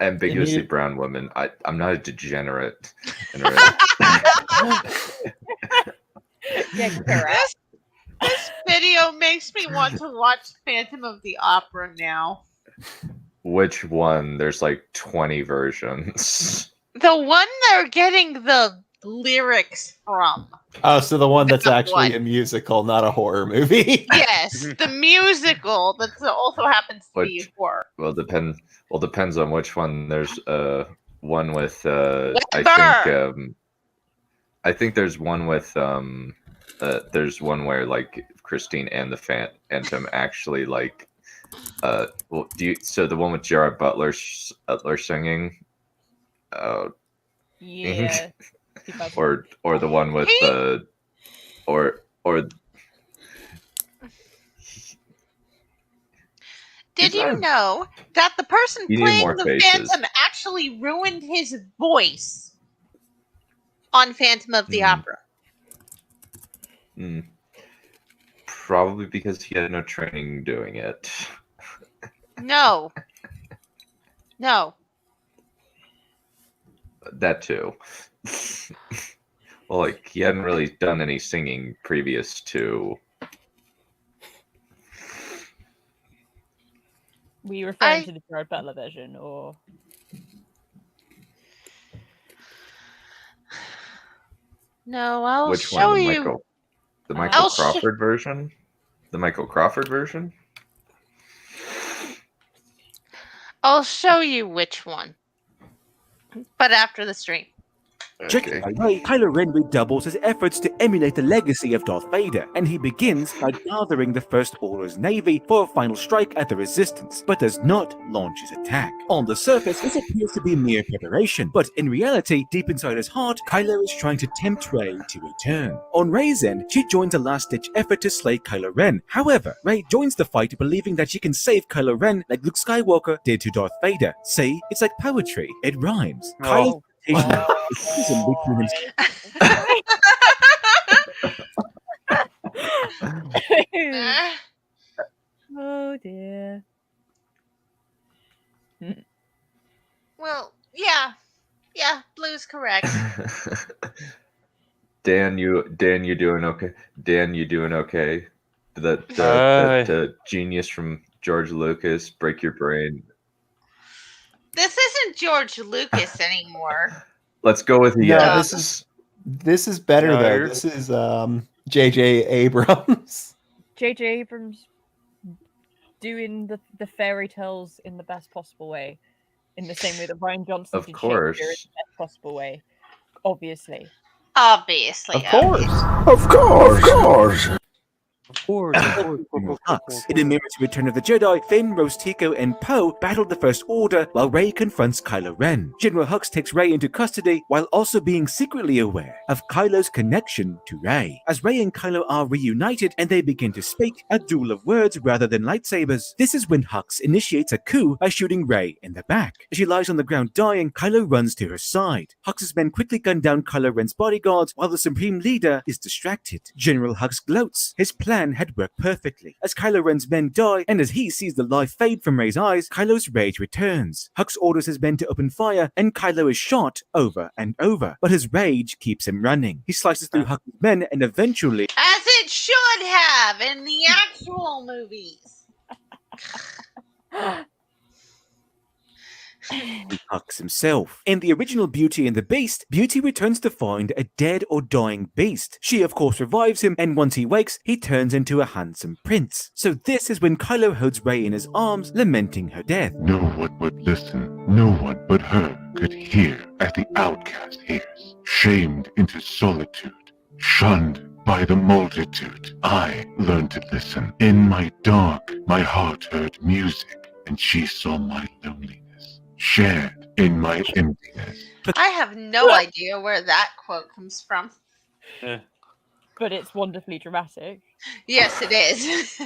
Ambiguously brown woman. I'm not a degenerate. This video makes me want to watch Phantom of the Opera now. Which one? There's like 20 versions. The one they're getting the lyrics from. Oh, so the one that's actually a musical, not a horror movie. Yes, the musical that also happens to be horror. Well, depends on which one. There's one with I think there's one with there's one where like Christine and the Phantom actually like so the one with Gerard Butler singing yeah. or the one with or did you know that the person playing the Phantom actually ruined his voice on Phantom of the Opera? Probably because he had no training doing it. No. That too. Well, like he hadn't really done any singing previous to. Were you referring to the Gerard Butler version, or? No, I'll Which show one? you. The Michael Crawford version? The Michael Crawford version? I'll show you which one. But after the stream. Checked by Rey, Kylo Ren redoubles his efforts to emulate the legacy of Darth Vader, and he begins by gathering the First Order's navy for a final strike at the Resistance, but does not launch his attack. On the surface, this appears to be mere preparation, but in reality, deep inside his heart, Kylo is trying to tempt Rey to return. On Rey's end, she joins a last-ditch effort to slay Kylo Ren. However, Rey joins the fight believing that she can save Kylo Ren like Luke Skywalker did to Darth Vader. See, it's like poetry. It rhymes. Kylo's Well, yeah. Yeah, Blue's correct. Dan, you doing okay? Dan, you doing okay? The genius from George Lucas, break your brain. This isn't George Lucas anymore. Let's go with yes. This is better though. This is J.J. Abrams. J.J. Abrams doing the fairy tales in the best possible way, in the same way that Ryan Johnson did Shakespeare in the best possible way. Obviously. Obviously. Of course. Of course. In a mirror to Return of the Jedi, Finn, Rose Tico, and Poe battle the First Order while Rey confronts Kylo Ren. General Hux takes Rey into custody while also being secretly aware of Kylo's connection to Rey. As Rey and Kylo are reunited and they begin to speak, a duel of words rather than lightsabers. This is when Hux initiates a coup by shooting Rey in the back. As she lies on the ground dying, Kylo runs to her side. Hux's men quickly gun down Kylo Ren's bodyguards while the Supreme Leader is distracted. General Hux gloats. His plan had worked perfectly. As Kylo Ren's men die, and as he sees the life fade from Rey's eyes, Kylo's rage returns. Hux orders his men to open fire, and Kylo is shot over and over. But his rage keeps him running. He slices through Hux's men, and eventually... As it should have in the actual movies. Hux himself. In the original Beauty and the Beast, Beauty returns to find a dead or dying beast. She of course revives him, and once he wakes, he turns into a handsome prince. So this is when Kylo holds Rey in his arms, lamenting her death. No one would listen, no one but her could hear as the outcast hears. Shamed into solitude, shunned by the multitude, I learned to listen. In my dark, my heart heard music, and she saw my loneliness. Shared in my emptiness. I have no idea where that quote comes from. But it's wonderfully dramatic. Yes, it is.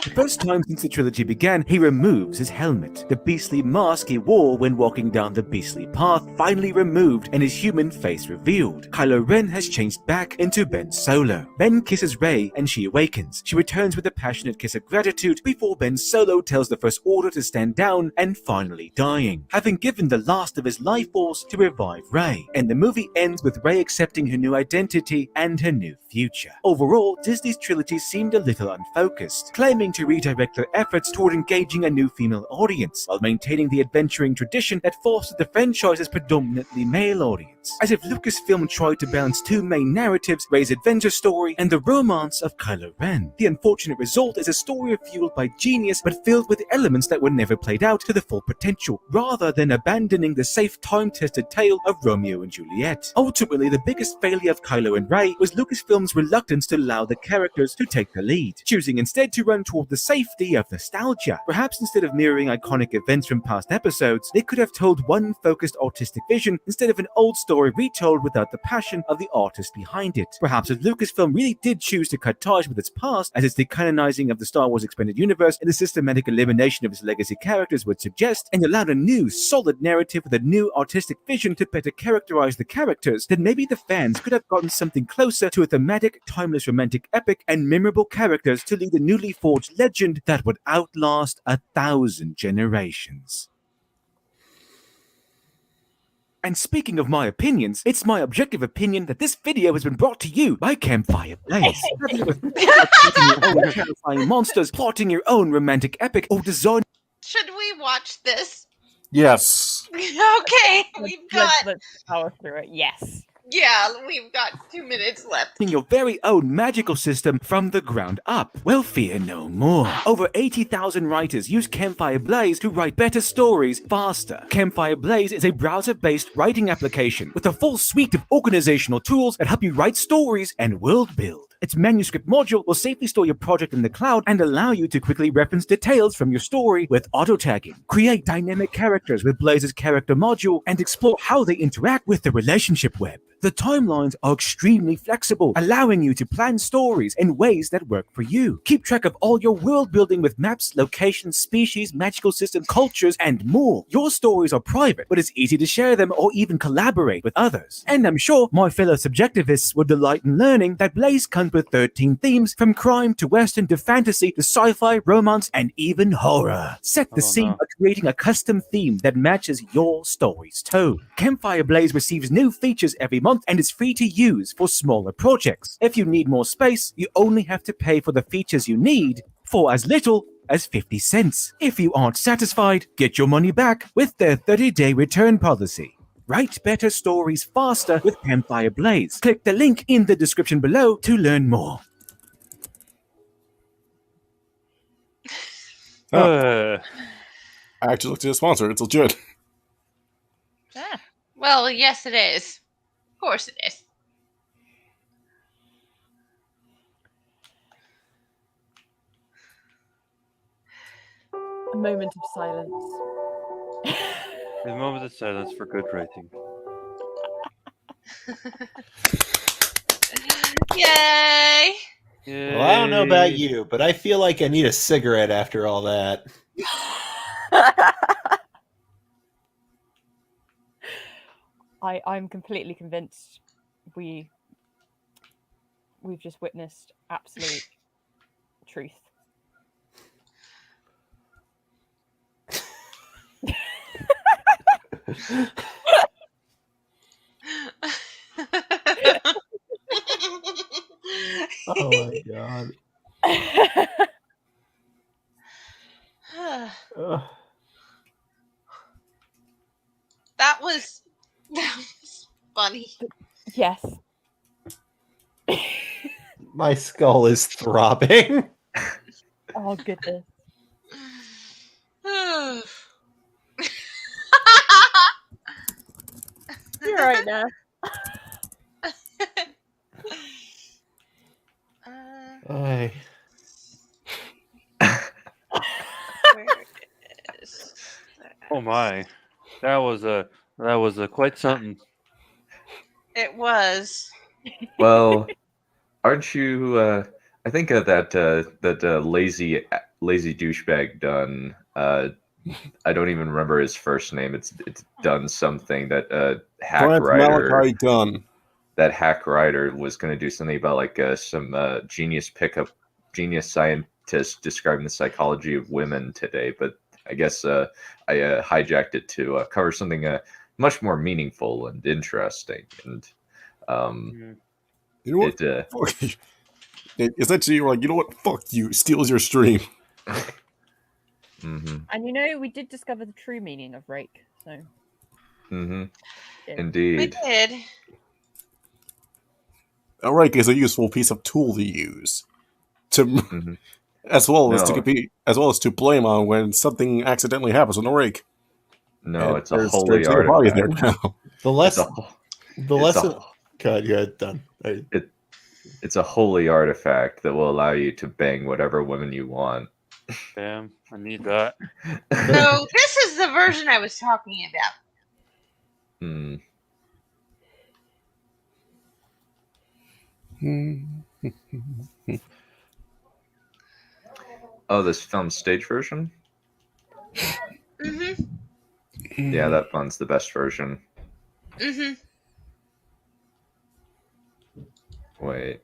The first time since the trilogy began, he removes his helmet. The beastly mask he wore when walking down the beastly path finally removed and his human face revealed. Kylo Ren has changed back into Ben Solo. Ben kisses Rey and she awakens. She returns with a passionate kiss of gratitude before Ben Solo tells the First Order to stand down and finally dying, having given the last of his life force to revive Rey. And the movie ends with Rey accepting her new identity and her new future. Overall, Disney's trilogy seemed a little unfocused, claiming to redirect their efforts toward engaging a new female audience, while maintaining the adventuring tradition that fostered the franchise's predominantly male audience. As if Lucasfilm tried to balance two main narratives, Rey's adventure story and the romance of Kylo Ren. The unfortunate result is a story fueled by genius, but filled with elements that were never played out to the full potential, rather than abandoning the safe, time-tested tale of Romeo and Juliet. Ultimately, the biggest failure of Kylo and Rey was Lucasfilm's reluctance to allow the characters to take the lead, choosing instead to run toward the safety of nostalgia. Perhaps instead of mirroring iconic events from past episodes, they could have told one focused artistic vision instead of an old story retold without the passion of the artist behind it. Perhaps if Lucasfilm really did choose to cut ties with its past, as its decanonizing of the Star Wars Expanded Universe and the systematic elimination of its legacy characters would suggest, and allowed a new, solid narrative with a new artistic vision to better characterize the characters, then maybe the fans could have gotten something closer to a thematic, timeless romantic epic and memorable characters to lead a newly forged legend that would outlast 1,000 generations. And speaking of my opinions, it's my objective opinion that this video has been brought to you by Campfire Blaze. Terrifying monsters, plotting your own romantic epic, or designing... Should we watch this? Yes. Okay, we've got... Let's power through it, yes. Yeah, we've got 2 minutes left. Your very own magical system from the ground up. Well, fear no more. Over 80,000 writers use Campfire Blaze to write better stories faster. Campfire Blaze is a browser-based writing application with a full suite of organizational tools that help you write stories and world build. Its manuscript module will safely store your project in the cloud and allow you to quickly reference details from your story with auto-tagging. Create dynamic characters with Blaze's character module and explore how they interact with the relationship web. The timelines are extremely flexible, allowing you to plan stories in ways that work for you. Keep track of all your world building with maps, locations, species, magical systems, cultures, and more. Your stories are private, but it's easy to share them or even collaborate with others. And I'm sure my fellow subjectivists would delight in learning that Blaze comes with 13 themes, from crime to western to fantasy to sci-fi, romance, and even horror. Set the scene by creating a custom theme that matches your story's tone. Campfire Blaze receives new features every month and is free to use for smaller projects. If you need more space, you only have to pay for the features you need for as little as 50 cents. If you aren't satisfied, get your money back with their 30-day return policy. Write better stories faster with Campfire Blaze. Click the link in the description below to learn more. I actually looked at the sponsor. It's legit. Ah, well, yes, it is. Of course it is. A moment of silence. A moment of silence for good writing. Yay! Well, I don't know about you, but I feel like I need a cigarette after all that. I'm completely convinced we've just witnessed absolute truth. Oh my god. That was funny. Yes. My skull is throbbing. Oh goodness. You're right now. Where is that? Oh my, that was quite something. It was. Well, aren't you? I think that lazy douchebag Dunn. I don't even remember his first name. It's done something that hack Grant writer. Malachi Dunn. That hack writer was going to do something about like some genius scientist describing the psychology of women today, but I guess I hijacked it to cover something much more meaningful and interesting. And you know what? Fuck you. Essentially, you're like, you know what? Fuck you. Steals your stream. Mm-hmm. And you know, we did discover the true meaning of rake. So. Mm-hmm. Yeah. Indeed. We did. A rake is a useful piece of tool to use, to as well as to blame on when something accidentally happens on a rake. No, and it's a holy artifact. Body there now. The lesson. God, done. It's a holy artifact that will allow you to bang whatever woman you want. Damn, I need that. So this is the version I was talking about. Hmm. Oh, this film stage version? Mm-hmm. Yeah, that one's the best version. Mm-hmm. Wait.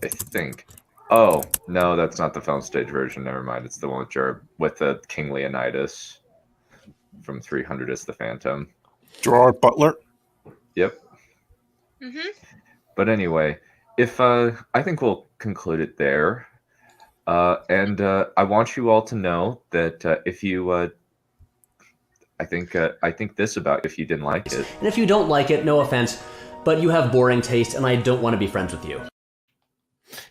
I think. Oh, no, that's not the film stage version. Never mind. It's the one with the King Leonidas from 300 as the Phantom. Gerard Butler? Yep. Mm-hmm. But anyway, I think we'll conclude it there. And I want you all to know that if you, I think this about if you didn't like it. And if you don't like it, no offense, but you have boring taste and I don't want to be friends with you.